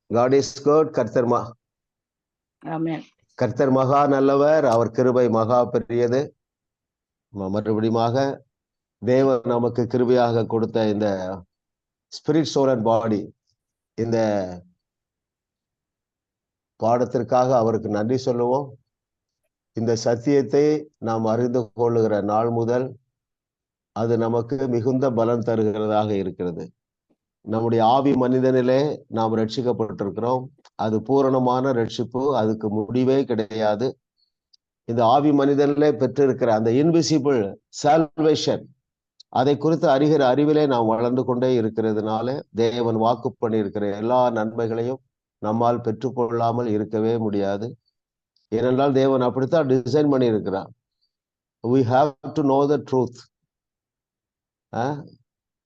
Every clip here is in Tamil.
God is good. ஆமென். கர்த்தர் மகா நல்லவர், அவர் கிருபை மகா பெரியது. மறுபடியுமாக தேவன் நமக்கு கிருபையாக கொடுத்த இந்த ஸ்பிரிட் சோல் அண்ட் பாடி இந்த பாடத்திற்காக அவருக்கு நன்றி சொல்லுவோம். இந்த சத்தியத்தை நாம் அறிந்து கொள்ளுகிற நாள் முதல் அது நமக்கு மிகுந்த பலம் தருகிறதாக இருக்கிறது. நம்முடைய ஆவி மனிதனிலே நாம் ரட்சிக்கப்பட்டிருக்கிறோம். அது பூரணமான ரட்சிப்பு, அதுக்கு முடிவே கிடையாது. இந்த ஆவி மனிதனிலே பெற்றிருக்கிற அந்த இன்விசிபிள் சால்வேஷன், அதை குறித்து அறிகிற அறிவிலே நாம் வளர்ந்து கொண்டே இருக்கிறதுனால தேவன் வாக்கு பண்ணியிருக்கிற எல்லா நன்மைகளையும் நம்மால் பெற்றுக்கொள்ளாமல் இருக்கவே முடியாது. ஏனென்றால் தேவன் அப்படித்தான் டிசைன் பண்ணி இருக்கிறார். We have to know the truth.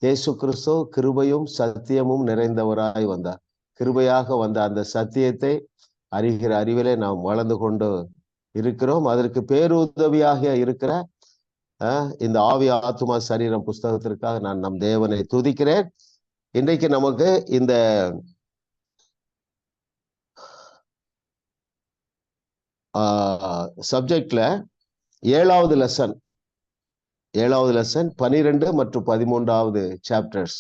இயேசு கிறிஸ்து கிருபையும் சத்தியமும் நிறைந்தவராய் வந்தார். கிருபையாக வந்த அந்த சத்தியத்தை அறிகிற அறிவிலே நாம் வளர்ந்து கொண்டு இருக்கிறோம். அதற்கு பேருதவியாக இருக்கிற இந்த ஆவி ஆத்துமா சரீரம் புஸ்தகத்திற்காக நான் நம் தேவனை துதிக்கிறேன். இன்றைக்கு நமக்கு இந்த சப்ஜெக்ட்ல ஏழாவது லெசன் 12 மற்றும் 13வது சாப்டர்ஸ்,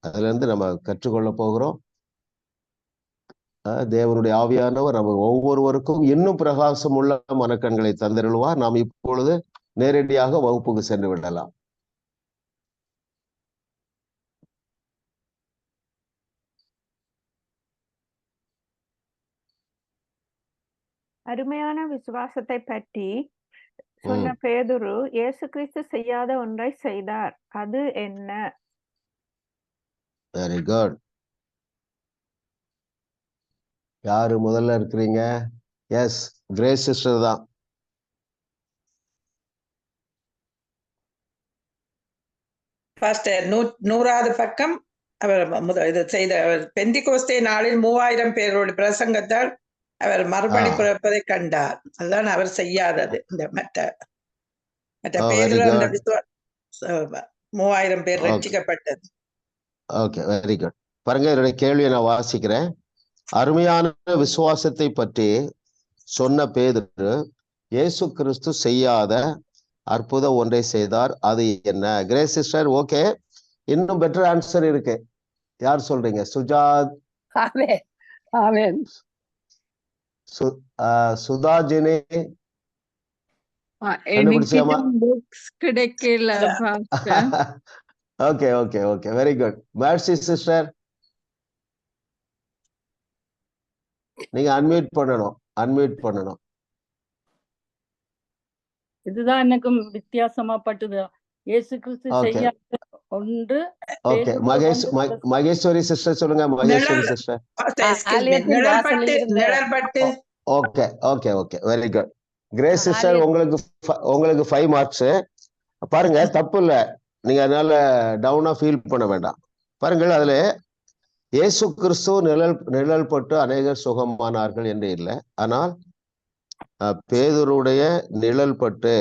அதுல இருந்து நம்ம கற்றுக்கொள்ள போகிறோம். தேவனுடைய ஆவியானவர் நம்ம ஒவ்வொருவருக்கும் இன்னும் பிரகாசம் உள்ள மனக்கண்களை தந்திருவார். நாம் இப்பொழுது நேரடியாக வகுப்புக்கு சென்று விடலாம். அருமையான விசுவாசத்தை பற்றி சொன்ன பேதுரு, இயேசு கிறிஸ்து செய்யாத ஒன்றை செய்தார், அது என்ன? Very good. யாரு முதல்ல இருக்கிறீங்க? எஸ், கிரேஸ் சிஸ்டர் தான். நூறாவது பக்கம் அவர் இது செய்த பெந்திகோஸ்தே நாளில் 3000 பேரோட பிரசங்கத்தால் அவர் மறுபடி பிறப்பதை கண்டார். அதுதான் அவர் செய்யாதது. இந்த மற்ற பேதுரு அந்த 3000 பேர் ரட்சிக்கப்பட்டது. Okay, very good. பாருங்க, என்னுடைய கேள்வியை நான் வாசிக்கிறேன். அருமையான விசுவாசத்தை பற்றி சொன்ன பேதுரு, இயேசு கிறிஸ்து செய்யாத அற்புதம் ஒன்றை செய்தார், அது என்ன? Grace sister, okay. இன்னும் பெட்டர் ஆன்சர் இருக்கு. யார் சொல்றீங்க? சுஜாத், சுதாஜினி கிடைக்கல. Okay okay okay, very good. Mercy sister, நீங்க அன்மியூட் பண்ணணும். இதுதான் எனக்கும் வித்தியாசமா பட்டது. இயேசு கிறிஸ்து செய்யாத ஒன்று. ஓகே, மகேஸ்வரி சிஸ்டர் சொல்லுங்க. Maheswari sister. Okay okay okay, very good. Grace sister, உங்களுக்கு 5 மார்க்ஸ். பாருங்க, தப்பு இல்ல, நீங்க அதனால டவுனா ஃபீல் பண்ண வேண்டாம். பாருங்கள், அதுல இயேசு கிறிஸ்து நிழல் பட்டு அநேகர் சுகமானார்கள் என்று இல்லை, ஆனால் பேதுருடைய நிழல் பட்டு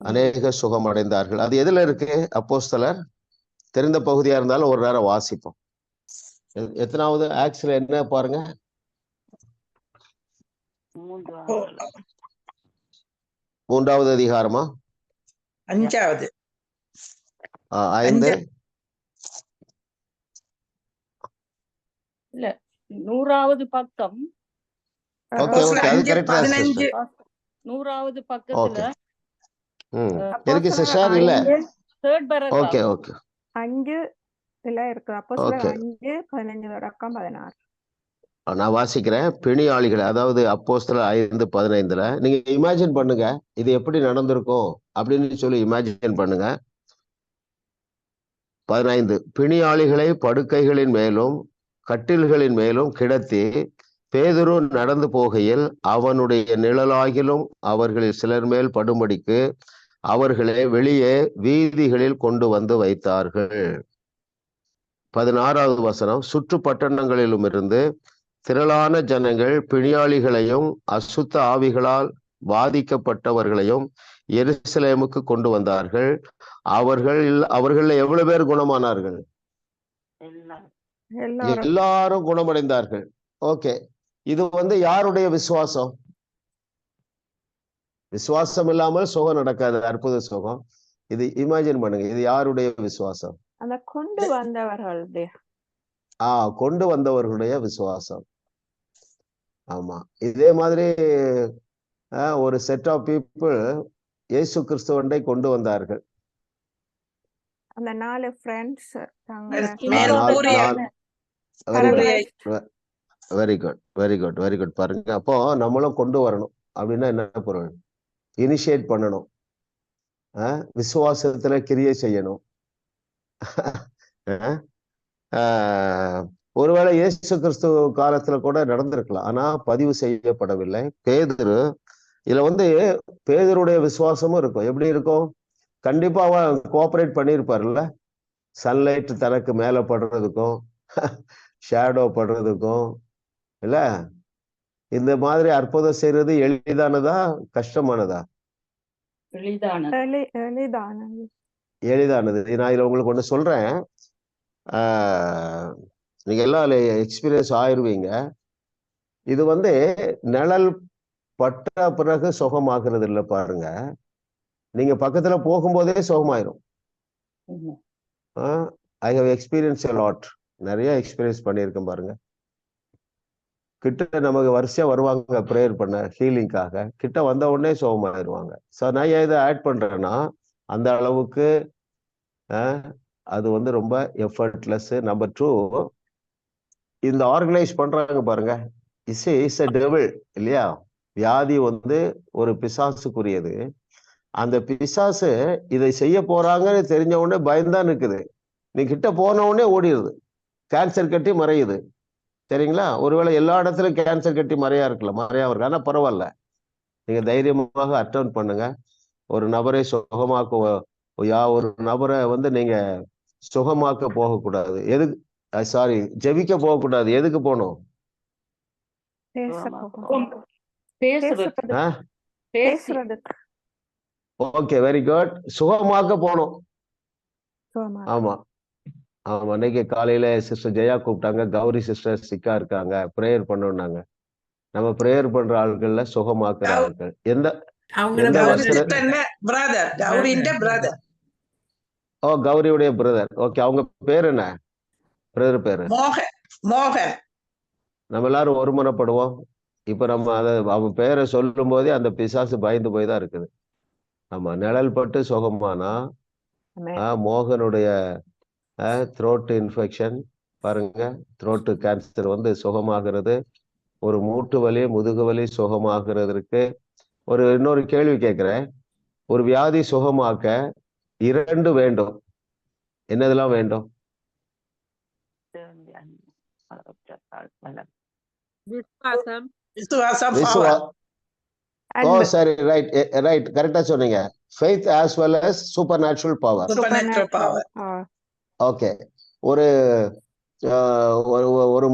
அநேக சுகம் அடைந்தார்கள். அது எதுல இருக்கு? அப்போஸ்தலர், தெரிந்த பகுதியா இருந்தாலும் ஒரு நேரம் வாசிப்போம். எத்தனாவது ஆக்ஸ்ல என்ன பாருங்க? 3வது அதிகாரமா? 5வது. 5 இல்ல, 100வது பக்கம். ஓகே ஓகே, அது கரெக்ட்டா? 100வது பக்கத்துல இருக்கு சிஸ்டர். இல்ல, third paragraph. ஓகே ஓகே, 5 இல்ல இருக்கு. அப்போஸ்தலர் 5:15-16. நான் வாசிக்கிறேன். பிணியாளிகள், அதாவது அப்போஸ்தலர் 5:15. நீங்க இமேஜின் பண்ணுங்க, இது எப்படி நடந்திருக்கும் அப்படின்னு சொல்லி இமேஜின் பண்ணுங்க. 15, பிணியாளிகளை படுக்கைகளின் மேலும் கட்டில்களின் மேலும் கிடத்தி பேதுரு நடந்து போகையில் அவனுடைய நிழலாகிலும் அவர்களில் சிலர் மேல் படும்படிக்கு அவர்களை வெளியே வீதிகளில் கொண்டு வந்து வைத்தார்கள். 16வது வசனம், சுற்று பட்டணங்களிலும் இருந்து திரளான ஜனங்கள் பிணியாளிகளையும் அசுத்த ஆவிகளால் பாதிக்கப்பட்டவர்களையும் எருசலேமுக்கு கொண்டு வந்தார்கள். அவர்கள் எவ்வளவு பேர் குணமானார்கள்? எல்லாரும் எல்லாரும் குணமடைந்தார்கள். ஓகே, இது யாருடைய விசுவாசம்? விசுவாசம் இல்லாமல் சுகம் நடக்காது, அற்புத சுகம். இது இமேஜின் பண்ணுங்க, இது யாருடைய விசுவாசம்? அந்த கொண்டு வந்தவர்களுடைய கொண்டு வந்தவர்களுடைய விசுவாசம். ஆமா, இதே மாதிரி ஒரு செட் ஆஃப் பீப்புள் இயேசு கிறிஸ்துவண்டை கொண்டு வந்தார்கள். அந்த 4 friends very good, very good, very good. பாருங்க, அப்போ நம்மளும் கொண்டு வரணும். அப்படின்னா என்ன பொருள்? இனிஷியேட் பண்ணணும், விசுவாசத்துல கிரியை செய்யணும். ஒருவேளை இயேசு கிறிஸ்து காலத்துல கூட நடந்திருக்கலாம், ஆனா பதிவு செய்யப்படவில்லை. பேதுரு இதுல பேதுருடைய விசுவாசமும் இருக்கும். எப்படி இருக்கும்? கண்டிப்பா அவன் கோஆபரேட் பண்ணியிருப்பார்ல. சன்லைட் தனக்கு மேல படுறதுக்கும் ஷேடோ படுறதுக்கும் இல்ல, இந்த மாதிரி அற்புதம் செய்யறது எளிதானதா கஷ்டமானதா? எளிதானது. நான் இதுல உங்களுக்கு ஒண்ணு சொல்றேன், நீங்க எல்லாம் எக்ஸ்பீரியன்ஸ் ஆயிருவீங்க. இது நிழல் பட்ட பிறகு சுகமாகிறது இல்லை. பாருங்க, நீங்க பக்கத்துல போகும்போதே சுகமாயிரும். I have experience a lot. நிறைய எக்ஸ்பீரியன்ஸ் பண்ணியிருக்கேன். பாருங்க, கிட்ட நமக்கு வரிசையா வருவாங்க ப்ரேயர் பண்ண ஹீலிங்காக. கிட்ட வந்த உடனே சுகமாயிருவாங்க. ஸோ நான் இதை ஆட் பண்றேன்னா அந்த அளவுக்கு அது ரொம்ப எஃபர்ட்லெஸ். நம்பர் 2, இந்த ஆர்கனைஸ் பண்றாங்க பாருங்க, இஸ் a devil இல்லையா? வியாதி ஒரு பிசாசுக்குரியது. அந்த பிசாசு இதை செய்ய போறாங்கன்னு தெரிஞ்ச உடனே பயந்தான் நிற்குது. நீ கிட்ட போன உடனே ஓடிடுது. கேன்சர் கட்டி மறையுது. சரிங்களா? ஒருவேளை எல்லா இடத்துலயும் கேன்சர் கட்டி மறையா இருக்கலாம், மறையாம இருக்கு. ஆனா பரவாயில்ல, நீங்க தைரியமாக அட்டெண்ட் பண்ணுங்க. ஒரு நபரை சுகமாக்க, ஒரு நபரை நீங்க சுகமாக்க போகக்கூடாது. எதுக்கு? சாரி, ஜெபிக்க போகக்கூடாது. எதுக்கு போகணும்? Okay, very good. சுகமாக்க போகணும். ஆமா ஆமா. இன்னைக்கு காலையில சிஸ்டர் ஜெயா கூப்பிட்டாங்க, கௌரி சிஸ்டர் சிக்கா இருக்காங்க, பிரேயர் பண்ணோம்னாங்க. நம்ம பிரேயர் பண்ற ஆட்கள்ல சுகமாக்குற ஆட்கள். கௌரியுடைய பிரதர். ஓகே, அவங்க பேர் என்ன? பிரதர் பேரு மோகன். நம்ம எல்லாரும் ஒருமனப்படுவோம். இப்ப நம்ம அவன் பேரை சொல்லும் போதே அந்த பிசாசு பயந்து போய் தான் இருக்குது. ஆமா, நிழல் பட்டு சுகமானா மோகனுடைய த்ரோட் இன்ஃபெக்ஷன் பாருங்க, த்ரோட்டு கேன்சர் சுகமாகிறது. ஒரு மூட்டு வலி, முதுகு வலி சுகமாகிறதுக்கு இன்னொரு கேள்வி கேட்கிறேன். ஒரு வியாதி சுகமாக்க 2 வேண்டும். என்னதெல்லாம் வேண்டும்? சரி, ரைட் ரைட், கரெக்டா சொன்னீங்க. faith as well as supernatural power. Okay, ஒரு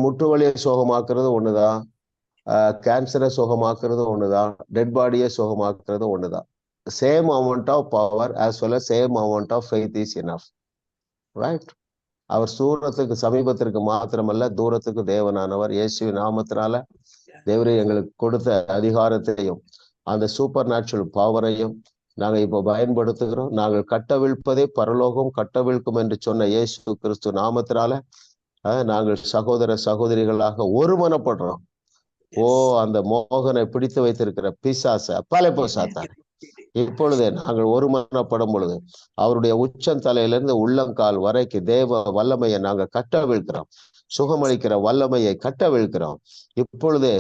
முட்டு வலியை சுகமாக்குறது ஒண்ணுதான், கேன்சரை சுகமாக்குறது ஒண்ணுதான், டெட் பாடியை சுகமாக்குறது ஒண்ணுதான். Same amount of power as well as same amount of faith is enough, right? அவர் தூரத்துக்கு சமீபத்திற்கு மாத்திரமல்ல, தூரத்துக்கு தேவனானவர். இயேசுவின் நாமத்தினால தேவரே எங்களுக்கு கொடுத்த அதிகாரத்தையும் அந்த சூப்பர் நேச்சுரல் பவரையும் நாங்கள் இப்போ பயன்படுத்துகிறோம். நாங்கள் கட்டவிழ்ப்பதே பரலோகம் கட்டவிழ்க்கும் என்று சொன்ன இயேசு கிறிஸ்து நாமத்தினால நாங்கள் சகோதர சகோதரிகளாக ஒருமனப்படுறோம். அந்த மோகனை பிடித்து வைத்திருக்கிற பிசாச பலைப்போ சாத்தார், இப்பொழுதே நாங்கள் ஒருமனப்படும் பொழுது அவருடைய உச்சம் தலையிலிருந்து உள்ளங்கால் வரைக்கு தேவ வல்லமையை நாங்கள் கட்டவிழ்க்கிறோம். சுகமளிக்கிற வல்லமையை கட்டவிழ்க்கிறோம். இப்பொழுதே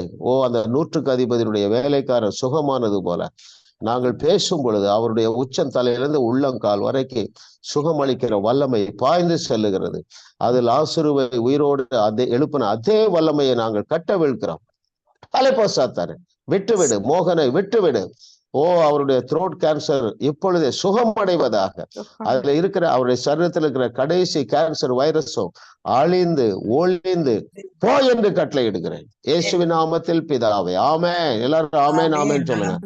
அந்த 100க்கு அதிபதியினுடைய வேலைக்காரர் சுகமானது போல நாங்கள் பேசும் பொழுது அவருடைய உச்சம் தலையிலிருந்து உள்ளங்கால் வரைக்கு சுகமளிக்கிற வல்லமை பாய்ந்து செல்லுகிறது. அது லாசருவை உயிரோடு எழுப்பின அதே வல்லமையை நாங்கள் கட்டவிழ்க்கிறோம். அலைப்போ சாத்தாரு, விட்டுவிடு, மோகனை விட்டுவிடு. அவருடைய த்ரோட் கேன்சர் இப்பொழுதே சுகமடைவதாக. அதுல இருக்கிற அவருடைய சரீரத்தில் இருக்கிற கடைசி கேன்சர் வைரஸும் அழிந்து ஒழிந்து போ என்று கட்டளை இடுகிறேன் இயேசுவின் நாமத்தில் பிதாவே. ஆமென். எல்லாரும் ஆமென் ஆமென் சொல்லுங்க.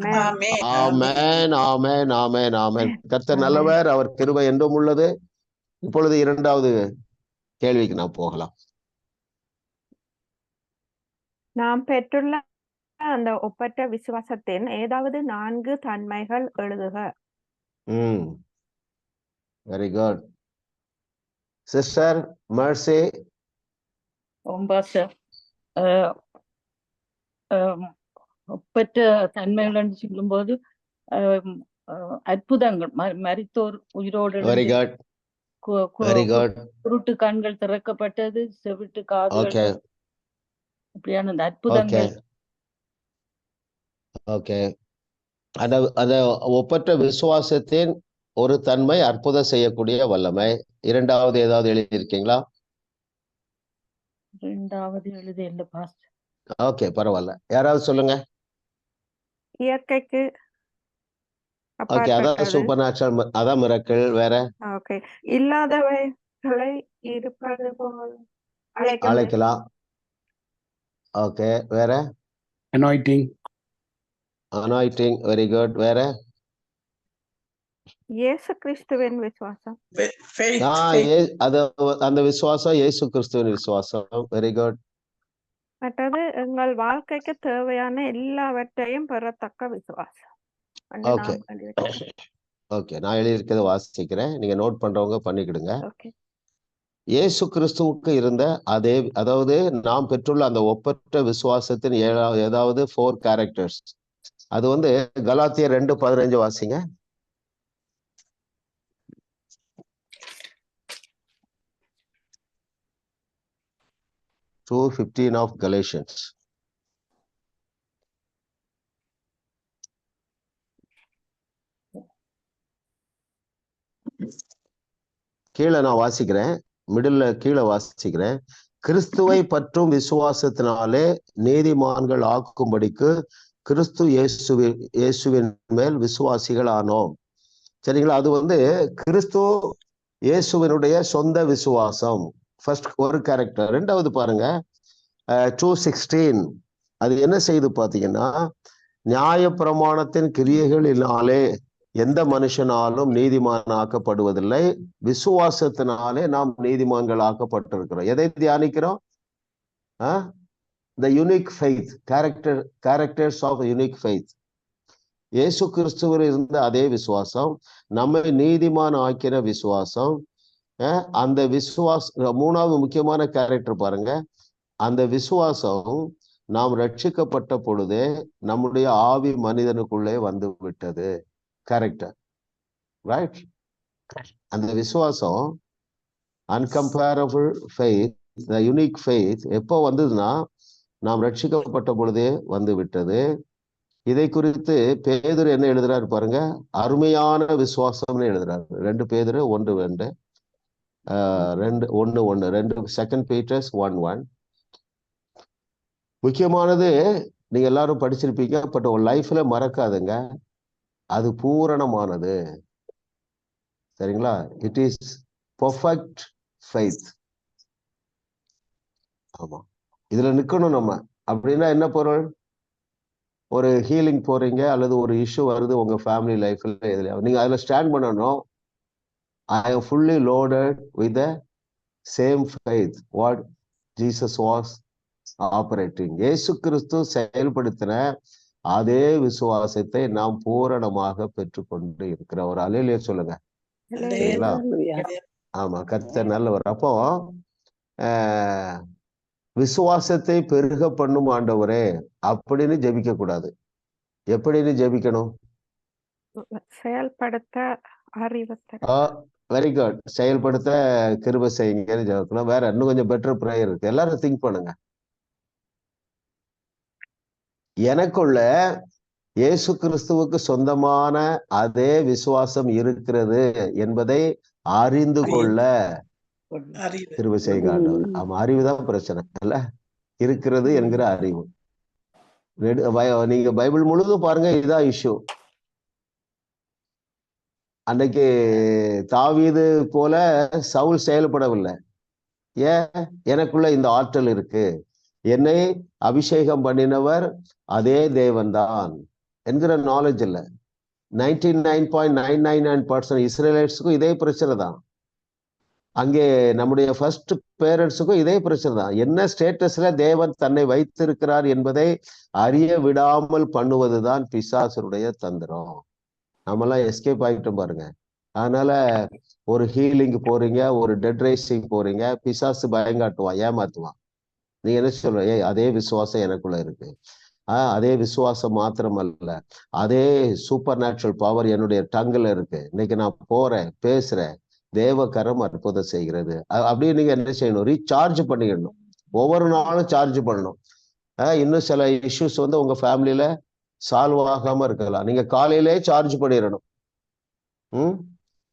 ஆமென் ஆமென் ஆமென் ஆமென். கர்த்தர் நல்லவர், அவர் கிருபை என்றும் உள்ளது. இப்பொழுது 2வது கேள்விக்கு நான் போகலாம். நாம் பெற்றுள்ள அந்த ஒப்பற்ற விசுவாசத்தின் ஏதாவது 4 தன்மைகள் எழுதுக. Very good. Sister mercy. Pastor, ஒப்பற்ற தன்மைகள் சொல்லும்போது அற்புதங்கள், மரித்தோர் உயிரோடு வெரி குட், வெரி குட். குருட்டு கண்கள் திறக்கப்பட்டது, செவிட்டு காதுகள், ஓகே அப்படியான அந்த அற்புதங்கள். ஓகே. அந்த ஒப்பற்ற விசுவாசத்தின் ஒரு தன்மை அற்புதம் செய்யக்கூடிய வல்லமை. இரண்டாவது ஏதாவது எழுதியிருக்கீங்களா? இரண்டாவது எழுதி இல்ல பாஸ்டர். ஓகே, பரவாயில்ல. யாராவது சொல்லுங்க. இயற்கைக்கு ஓகே, அதான் அப்பாற்பட்டது. சூப்பர் நேச்சுரல், அதான் மிரக்கிள். வேற? ஓகே. இல்லாதவைகளை இருப்பது போல் அழைக்கலாம். ஓகே, வேற? அனாயிட்டிங். அனாயிட்டிங், வெரி குட். வேற? இயேசு கிறிஸ்துவின் விசுவாசம். அந்த விசுவாசம் இயேசு கிறிஸ்துவின் விசுவாசம். Very good. மற்றது எங்கள் வாழ்க்கைக்கு தேவையான எல்லாவற்றையும் பெறத்தக்க விசுவாசம். ஓகே ஓகே, நான் எழுதியிருக்கிறத வாசிக்கிறேன், நீங்க நோட் பண்றவங்க பண்ணிக்கிடுங்க. ஓகே. இயேசு கிறிஸ்துவுக்கு இருந்த அதே, அதாவது நாம் பெற்றுள்ள அந்த ஒப்பற்ற விசுவாசத்தின் ஏதாவது 4 கேரக்டர்ஸ். அது வந்து கலாத்தியர் 2:15 வாசிங்க. 2:15 of Galatians. கீழே நான் வாசிக்கிறேன், மிடில் கீழே வாசிக்கிறேன். கிறிஸ்துவை பற்றும் விசுவாசத்தினாலே நீதிமான்கள் ஆக்கும்படிக்கு கிறிஸ்து இயேசுவின் மேல் விசுவாசிகள் ஆனோம். சரிங்களா? அது வந்து கிறிஸ்து இயேசுவினுடைய சொந்த விசுவாசம், ஃபர்ஸ்ட் ஒரு கேரக்டர். ரெண்டாவது பாருங்க 2:16. அது என்ன செய்து பார்த்தீங்கன்னா, நியாயப்பிரமாணத்தின் கிரியைகளினாலே எந்த மனுஷனாலும் நீதிமான் ஆக்கப்படுவதில்லை, விசுவாசத்தினாலே நாம் நீதிமான்கள் ஆக்கப்பட்டிருக்கிறோம். எதை தியானிக்கிறோம்? The unique faith, characters of unique faith. இயேசு கிறிஸ்துவில் இருந்த அதே விசுவாசம், நம்மை நீதிமான் ஆக்கின விசுவாசம். அந்த விசுவாசம் மூணாவது முக்கியமான கேரக்டர் பாருங்க. அந்த விசுவாசம் நாம் ரட்சிக்கப்பட்ட பொழுதே நம்முடைய ஆவி மனிதனுக்குள்ளே வந்து விட்டது. Character, right? அந்த விசுவாசம், அன்கம்பேரபிள் ஃபெய்த், த யூனிக் ஃபெய்த் எப்போ வந்ததுன்னா நாம் ரட்சிக்கப்பட்ட பொழுதே வந்து விட்டது. இதை குறித்து பேதுரு என்ன எழுதுறாரு பாருங்க, அருமையான விசுவாசம்னு எழுதுறாரு. 2 பேதுரு 1:2, 2 Peter 1:1. முக்கியமானது நீங்க எல்லாரும் படிச்சிருப்பீங்க, பட் உங்க லைஃப்ல மறக்காதுங்க, அது பூரணமானது. சரிங்களா? It is perfect faith. ஆமா, இதுல நிக்கணும் நம்ம. அப்படின்னா என்ன பொருள்? ஒரு ஹீலிங் போறீங்க அல்லது ஒரு இஷ்யூ வருது உங்க ஃபேமிலி லைஃப்ல, எதுல நீங்க அதுல ஸ்டாண்ட் பண்ணணும். ஐ am fully loaded with the same faith what Jesus was operating. இயேசு கிறிஸ்து செயல்படுத்தின அதே விசுவாசத்தை நாம் பூரணமாக பெற்றுக்கொண்டு இருக்கிற ஒரு அல்லேலூயா சொல்லுங்க. சரிங்களா? ஆமா, கர்த்தர் நல்லவர். அப்போ விசுவாசத்தை பெருக பண்ணும் ஆண்டவரே அப்படின்னு ஜெபிக்க கூடாது. எப்படின்னு ஜெபிக்கணும்? செயல்படுத்த அறிவத்தை. Very good. செயல்படுத்த கிருபை செய்யுங்கன்னு ஜெபிக்கணும். வேற இன்னும் கொஞ்சம் பெட்டர் ப்ரேயர் இருக்கு. எல்லாரும் திங்க் பண்ணுங்க. எனக்குள்ள இயேசு கிறிஸ்துவுக்கு சொந்தமான அதே விசுவாசம் இருக்கிறது என்பதை அறிந்து கொள்ள கிருபை செய்யுங்க ஆண்டவர். ஆமா, அறிவுதான் பிரச்சனை இல்ல, இருக்கிறது என்கிற அறிவு. நீங்க பைபிள் முழுதும் பாருங்க, இதுதான் இஷ்யூ. அன்னைக்கு தாவீது போல சவுல் செயல்படவில்லை. ஏன்? எனக்குள்ள இந்த ஆற்றல் இருக்கு, என்னை அபிஷேகம் பண்ணினவர் அதே தேவன்தான் என்கிற நாலேஜ் இல்லை. 99.999% இஸ்ரேலைட்ஸுக்கும் இதே பிரச்சனை தான். அங்கே நம்முடைய ஃபர்ஸ்ட் பேரண்ட்ஸுக்கும் இதே பிரச்சனை தான். என்ன ஸ்டேட்டஸ்ல தேவன் தன்னை வைத்திருக்கிறார் என்பதை அறிய விடாமல் பண்ணுவதுதான் பிசாசனுடைய தந்திரம். நம்மலாம் எஸ்கேப் ஆகிட்டோம் பாருங்க. அதனால ஒரு ஹீலிங் போறீங்க, ஒரு டெட் ரைசிங் போறீங்க, பிசாசு பயங்காட்டுவான், ஏமாத்துவான். நீ என்ன சொல்ற? ஏய், அதே விசுவாசம் எனக்குள்ள இருக்கு. அதே விசுவாசம் மாத்திரமல்ல, அதே சூப்பர் நேச்சுரல் பவர் என்னுடைய டங்குல இருக்கு. இன்னைக்கு நான் போறேன், பேசுறேன், தேவ கரம் அற்புதம் செய்கிறது. அப்படியே நீங்க என்ன செய்யணும்? ரீசார்ஜ் பண்ணிக்கணும். ஒவ்வொரு நாளும் சார்ஜ் பண்ணணும். இன்னும் சில இஷ்யூஸ் வந்து உங்க ஃபேமிலியில சால்வ் ஆகாம இருக்கலாம். நீங்க காலையிலே சார்ஜ் பண்ணிடணும்.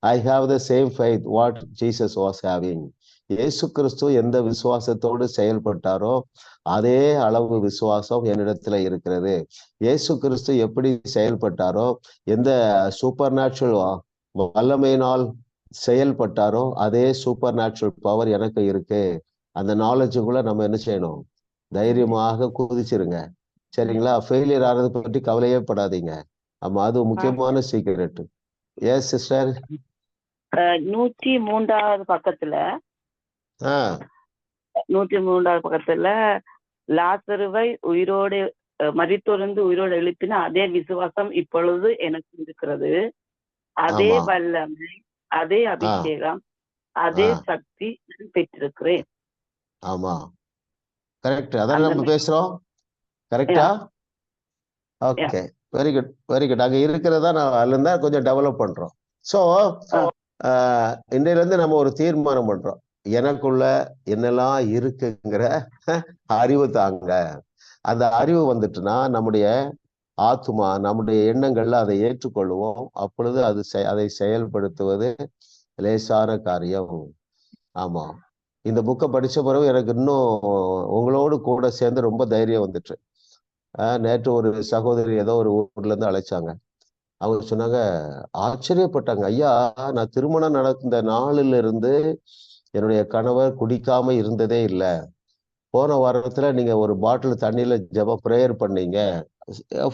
I have the same faith what Jesus was having. இயேசு கிறிஸ்து எந்த விசுவாசத்தோடு செயல்பட்டாரோ அதே அளவு விசுவாசம் என்னிடத்துல இருக்கிறது. இயேசு கிறிஸ்து எப்படி செயல்பட்டாரோ, எந்த சூப்பர் நேச்சுரல் வல்லமையினால் செயல்பட்டாரோ அதே சூப்பர் நேச்சுரல் பவர் எனக்கு இருக்கு. அந்த நாலேஜுக்குள்ள நம்ம என்ன செய்யணும்? தைரியமாக குதிச்சிருங்க. சரிங்களா? ஃபெயிலியர் ஆனதை பற்றி கவலையே படாதீங்க. ஆமா, அது முக்கியமான சீக்ரெட். Yes sister. 103வது பக்கத்துல 103வது பக்கத்துல லாசருவை உயிரோடு மரித்தோர்ந்து உயிரோடு எழுப்பின அதே விசுவாசம் இப்பொழுது எனக்கு இருக்கிறது. அதே வல்லமை, அதே அபிஷேகம், அதே சக்தி பெற்றிருக்கிறேன். ஆமா, கரெக்ட். அதான் நம்ம பேசுறோம். கரெக்டா? Okay, very good, very good. அங்க இருக்கிறதா நான் அதுல இருந்தா கொஞ்சம் டெவலப் பண்றோம். ஸோ இன்றையில இருந்து நம்ம ஒரு தீர்மானம் பண்றோம். எனக்குள்ள என்னெல்லாம் இருக்குங்கிற அறிவு தாங்க. அந்த அறிவு வந்துட்டுனா நம்முடைய ஆத்மா, நம்முடைய எண்ணங்கள்ல அதை ஏற்றுக்கொள்வோம். அப்பொழுது அதை செயல்படுத்துவது லேசான காரியம். ஆமா, இந்த புக்கை படிச்ச பிறகு எனக்கு இன்னும் உங்களோடு கூட சேர்ந்து ரொம்ப தைரியம் வந்துட்டு. நேற்று ஒரு சகோதரி ஏதோ ஒரு ஊர்ல இருந்து அழைச்சாங்க. அவங்க சொன்னாங்க, ஆச்சரியப்பட்டாங்க, ஐயா நான் திருமணம் நடந்த நாளில இருந்து என்னுடைய கணவர் குடிக்காம இருந்ததே இல்லை. போன வாரத்துல நீங்க ஒரு பாட்டில் தண்ணியில ப்ரேயர் பண்ணீங்க.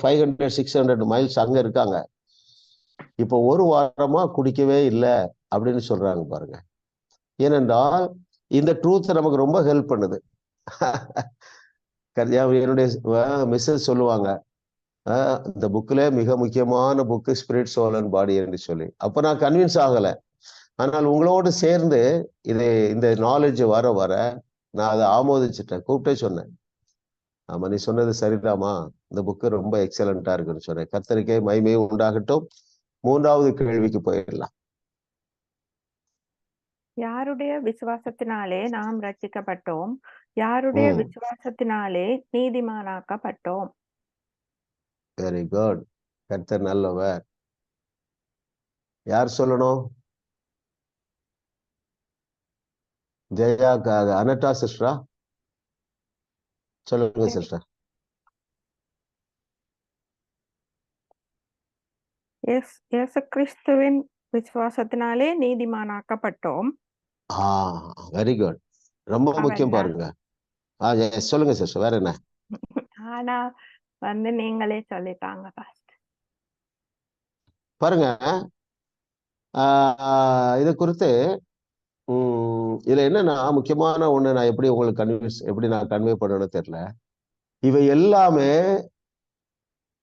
500-600 மைல்ஸ் அங்க இருக்காங்க. இப்போ ஒரு வாரமா குடிக்கவே இல்லை அப்படின்னு சொல்றாங்க பாருங்க. ஏனென்றால் இந்த ட்ரூத் நமக்கு ரொம்ப ஹெல்ப் பண்ணுது. என்னுடைய மிஸ்ஸஸ் சொல்லுவாங்க, இந்த புக்ல மிக முக்கியமான book spirit, soul and body என்று சொல்லி. அப்ப நான் கன்வின்ஸ் ஆகல. ஆனால் உங்களோடு சேர்ந்து இந்த நாலேஜ் வர வர நான் அதை ஆமோதிச்சுட்டேன். கூப்பிட்டே சொன்னேன், ஆமா நீ சொன்னது சரிதாமா, இந்த புக்கு ரொம்ப எக்ஸலண்டா இருக்குன்னு சொன்னேன். கர்த்தருக்கே மகிமை உண்டாகட்டும். 3வது கேள்விக்கு போயிடலாம். யாருடைய விசுவாசத்தினாலே நாம் ரட்சிக்கப்பட்டோம்? யாருடைய விசுவாசத்தினாலே நீதிமானாக்கப்பட்டோம்? Very good. கர்த்தர் நல்லவர். யார் சொல்லணும்? ஜெயா, அனட்டா சிஸ்டரா? சொல்லுங்க சிஸ்டர். இயேசு கிறிஸ்துவின் விசுவாசத்தினாலே நீதிமானாக்கப்பட்டோம். Very good. ரொம்ப முக்கியம் பாருங்க. சொல்லுங்க சிஸ்டர், வேற என்ன? ஆனா நீங்களே சொல்லிட்டாங்க பாருங்க. இது குறித்து இதுல என்னன்னா முக்கியமான ஒண்ணு, நான் எப்படி உங்களுக்கு எப்படி நான் கன்வே பண்ணணும்னு தெரியல. இவை எல்லாமே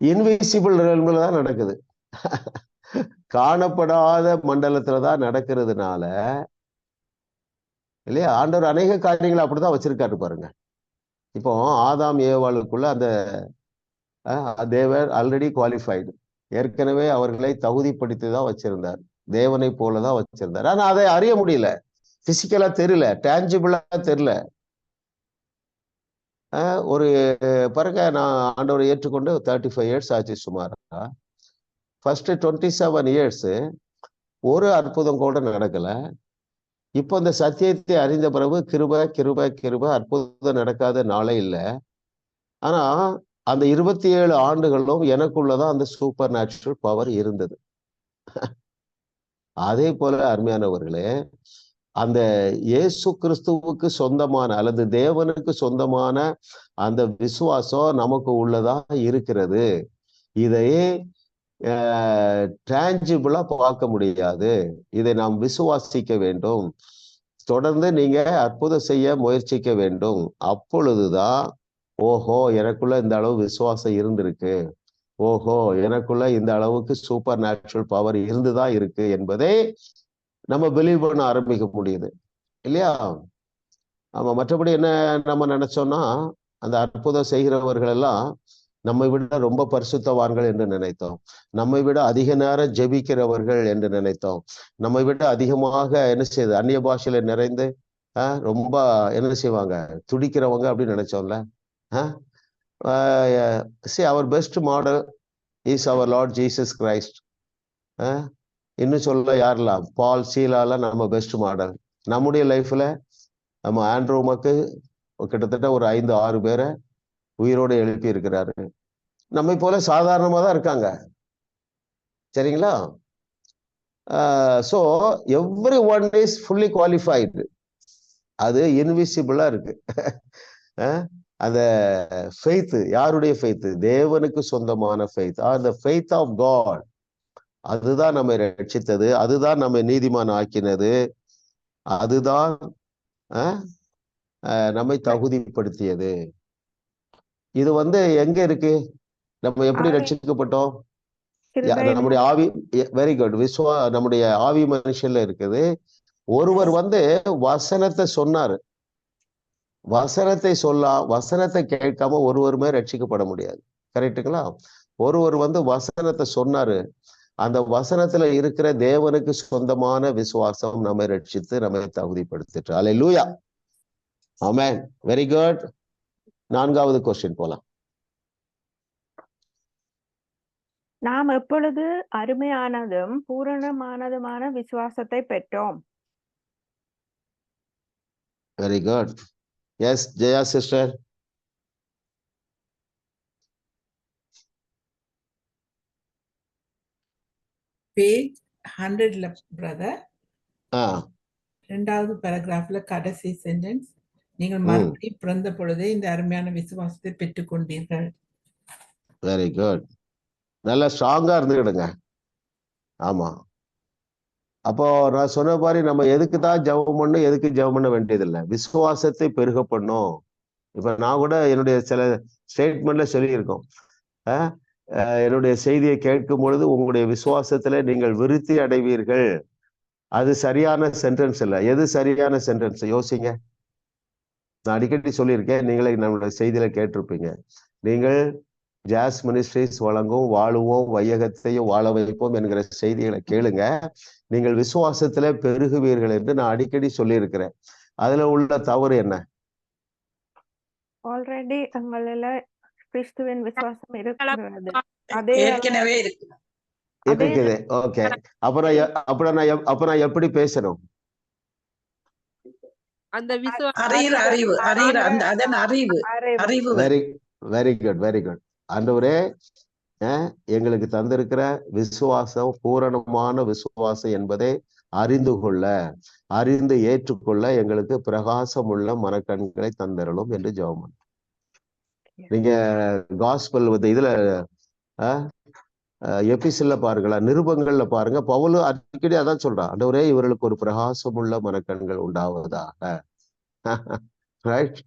இன்விசிபிள் ரெல்ம்ல தான் நடக்குது. காணப்படாத மண்டலத்துலதான் நடக்கிறதுனால இல்லையா, ஆண்டவர் அநேக காரியங்களை அப்படிதான் வச்சிருக்காரு பாருங்க. இப்போ ஆதாம் ஏவாளுக்குள்ள அந்த தேவர் ஆல்ரெடி குவாலிஃபைடு, ஏற்கனவே அவர்களை தகுதிப்படுத்தி தான் வச்சிருந்தார், தேவனை போலதான் வச்சிருந்தார். ஆனா அதை அறிய முடியல, பிசிக்கலா தெரியல, டேஞ்சிபிளா தெரியல. ஒரு பாருங்க, நான் ஆண்டவரை ஏற்றுக்கொண்டு 35 இயர்ஸ் ஆச்சு சுமாரா. ஃபர்ஸ்ட் 27 இயர்ஸ் ஒரு அற்புதம் கூட நடக்கல. இப்போ இந்த சத்தியத்தை அறிந்த பிறகு கிருபை கிருபை கிருபை, அற்புதம் நடக்காத நாளே இல்லை. ஆனா அந்த 27 ஆண்டுகளும் எனக்குள்ளதான் அந்த சூப்பர் நேச்சுரல் பவர் இருந்தது. அதே போல அருமையானவர்களே, அந்த இயேசு கிறிஸ்துவுக்கு சொந்தமான அல்லது தேவனுக்கு சொந்தமான அந்த விசுவாசம் நமக்கு உள்ளதா இருக்கிறது. இதை டிரான்ஜிபிளா பார்க்க முடியாது, இதை நாம் விசுவாசிக்க வேண்டும். தொடர்ந்து நீங்க அற்புதம் செய்ய முயற்சிக்க வேண்டும். அப்பொழுதுதான் ஓஹோ எனக்குள்ள இந்த அளவு விசுவாசம் இருந்திருக்கு, ஓஹோ எனக்குள்ள இந்த அளவுக்கு சூப்பர் நேச்சுரல் பவர் இருந்துதான் இருக்கு என்பதை நம்ம பிலீவ் பண்ண ஆரம்பிக்க முடியுது இல்லையா? ஆமா. மற்றபடி என்ன நம்ம நினைச்சோம்னா, அந்த அற்புதம் செய்கிறவர்கள் எல்லாம் நம்மை விட ரொம்ப பரிசுத்தவான்கள் என்று நினைத்தோம். நம்மை விட அதிக நேரம் ஜெபிக்கிறவர்கள் என்று நினைத்தோம். நம்மை விட அதிகமாக என்ன செய்யுது, அந்நிய பாஷையில நிறைந்து ரொம்ப என்ன செய்வாங்க, துடிக்கிறவங்க அப்படின்னு நினைச்சோம்ல. Our best model is our Lord Jesus Christ. இன்னும் சொல்ல யாரெல்லாம், பால், சீலாலாம் நம்ம பெஸ்ட் மாடல். நம்முடைய லைஃப்ல நம்ம ஆண்ட்ரோமாக்கு கிட்டத்தட்ட ஒரு 5-6 பேரை உயிரோடு எழுப்பி இருக்கிறாரு. நம்மை போல சாதாரணமா தான் இருக்காங்க, சரிங்களா? So everyone is fully qualified. அது இன்விசிபிளா இருக்கு. அந்த ஃபெய்த் யாருடைய ஃபெய்த்? தேவனுக்கு சொந்தமான faith, or the faith of God. அதுதான் நம்மை ரட்சித்தது, அதுதான் நம்மை நீதிமான் ஆக்கினது, அதுதான் நம்மை தகுதிப்படுத்தியது. இது எங்க இருக்கு? நம்ம எப்படி ரட்சிக்கப்பட்டோம்? நம்முடைய ஆவி, வெரி குட், நம்முடைய ஆவி மனுஷன்ல இருக்குது. ஒருவர் வசனத்தை சொன்னாரு. வசனத்தை கேட்காம ஒருவருமே ரட்சிக்கப்பட முடியாது. கரெக்டுங்களா? ஒருவர் வசனத்தை சொன்னாரு. அந்த வசனத்துல இருக்கிற தேவனுக்கு சொந்தமான விசுவாசம் நம்மை ரட்சித்து நம்மை தகுதிப்படுத்திட்டு. அல்லேலூயா, ஆமென், வெரி குட். 4வது கொஸ்டின் போலாம். நாம் எப்பொழுது அருமையானதும் பூரணமானதுமான விசுவாசத்தை பெற்றோம்? Very good. Yes Jaya sister. Page 100ல பிரதர், 2வது பேராகிராஃப்ல கடைசி சென்டென்ஸ், நீங்கள் மறுபடியும் பிறந்த பொழுதே இந்த அருமையான விசுவாசத்தை பெற்றுக் கொண்டீர்கள். Very good. நல்லா ஸ்ட்ராங்கா இருந்துக்கிடுங்க. ஆமா. அப்போ நான் சொன்ன மாதிரி நம்ம எதுக்கு தான் ஜெபம் பண்ணணும், எதுக்கு ஜெபம் பண்ண வேண்டியதில்லை, விசுவாசத்தை பெருக பண்ணும். இப்ப நான் கூட என்னுடைய சில ஸ்டேட்மெண்ட்ல சொல்லியிருக்கோம், என்னுடைய செய்தியை கேட்கும் பொழுது உங்களுடைய விசுவாசத்துல நீங்கள் விருத்தி அடைவீர்கள். அது சரியான சென்டென்ஸ் இல்லை. எது சரியான சென்டென்ஸ் யோசிங்க. நான் அடிக்கடி சொல்லியிருக்கேன், நீங்களே நம்மளுடைய செய்தியில கேட்டிருப்பீங்க. நீங்கள் ஜாஸ் மினிஸ்ட்ரிஸ் வழங்கும் வாழுவோம் வையகத்தையும் வாழ வைப்போம் என்கிற செய்திகளை கேளுங்க. நீங்கள் விசுவாசத்துல பெருகுவீர்கள் என்று நான் அடிக்கடி சொல்லியிருக்கிறேன். அதுல உள்ள தவறு என்ன? ஆல்ரெடி உங்களில கிறிஸ்துவின் விசுவாசம் இருக்கிறது. அதே ஏற்கனவே இருக்குது. ஓகே. அப்புறம் நான் எப்படி பேசணும்? அந்த அறிவு. Very good, very good. ஆண்டவரே, எங்களுக்கு தந்திருக்கிற விசுவாசம் பூரணமான விசுவாசம் என்பதை அறிந்து ஏற்றுக்கொள்ள எங்களுக்கு பிரகாசம் உள்ள மனக்கண்களை தந்தரலும் என்று ஜெபம் பண்ணு. நீங்க காஸ்பல் இதுல எபிசில்ல பாருங்களா, நிருபங்கள்ல பாருங்க, பவுல் அடிக்கடி அதான் சொல்றான், ஆண்டவரே இவர்களுக்கு ஒரு பிரகாசம் உள்ள மனக்கண்கள் உண்டாவதாக. ரைட்?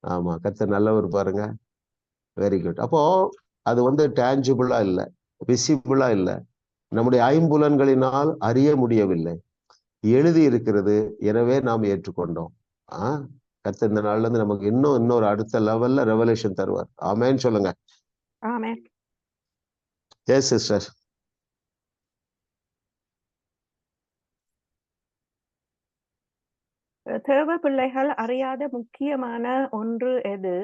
ஆமா, கர்த்தர் நல்லவர் பாருங்க. Very good. அப்போ அது டேஞ்சிபிளா இல்லை, விசிபிளா இல்லை, நம்முடைய ஐம்புலன்களினால் அறிய முடியவில்லை, எழுதி இருக்கிறது. எனவே நாம் ஏற்றுக்கொண்டோம். கர்த்தர் இந்த நாள்ல இருந்து நமக்கு இன்னொரு அடுத்த லெவல்ல ரெவலேஷன் தருவார். ஆமென் சொல்லுங்க. ஆமென். Yes sister. தேவ பிள்ளைகள் அறியாத முக்கியமான ஒன்று எது?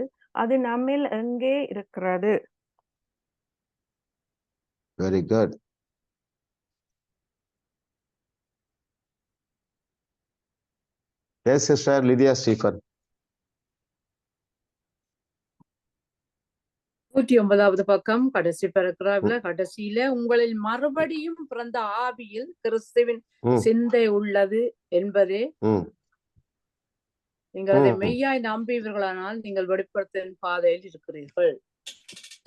அது நம்மில் எங்கே இருக்கிறது? Very good. Yes sister Lydia Stephen. 109வது பக்கம் கடைசி பேராகிராஃப்ல கடைசியில, உங்களில் மறுபடியும் பிறந்த ஆவியில் கிறிஸ்துவின் சிந்தை உள்ளது என்பதே நீங்கள் அதை மெய்யாய் நம்புவீர்களானால் நீங்கள் வெளிப்படுத்தின் பாதையில் இருக்கிறீர்கள்.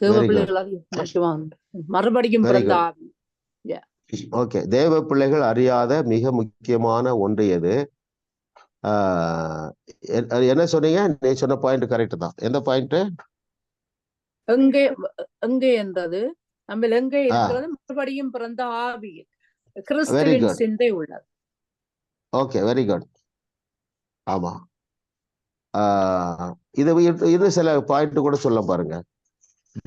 தேவ பிள்ளைகளால் மறுபடியும் பிறந்த ஆவி. ஓகே. தேவ பிள்ளைகள் அறியாத மிக முக்கியமான ஒன்று எது? என்ன சொன்னீங்க? நீ சொன்ன பாயிண்ட் கரெக்ட் தான். எந்த பாயிண்ட்? எங்கே எங்கே என்றது நம்ம எங்கே இருக்கிறது? மறுபடியும் பிறந்த ஆவியில் கிறிஸ்துவின் சிந்தை உள்ளது. Okay, very good. ஆமா, இது சில பாயிண்ட் கூட சொல்ல பாருங்க.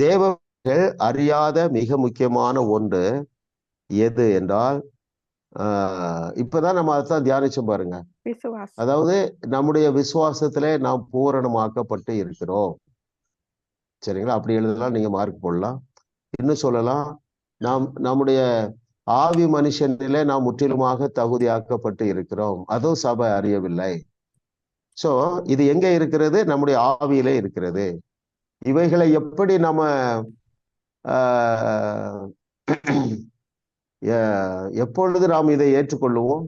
தேவர்கள் அறியாத மிக முக்கியமான ஒன்று எது என்றால், இப்பதான் நம்ம அதைத்தான் தியானிச்சோம் பாருங்க. அதாவது நம்முடைய விசுவாசத்திலே நாம் பூரணமாக்கப்பட்டு இருக்கிறோம். சரிங்களா? அப்படி எழுதலாம், நீங்க மார்க் போடலாம். இன்னும் சொல்லலாம், நம்முடைய ஆவி மனுஷனிலே நாம் முற்றிலுமாக தகுதியாக்கப்பட்டு இருக்கிறோம். அதுவும் சபை அறியவில்லை. சோ இது எங்க இருக்கிறது? நம்முடைய ஆவியிலே இருக்கிறது. இவைகளை எப்படி நம்ம எப்பொழுது நாம் இதை ஏற்றுக்கொள்ளுவோம்?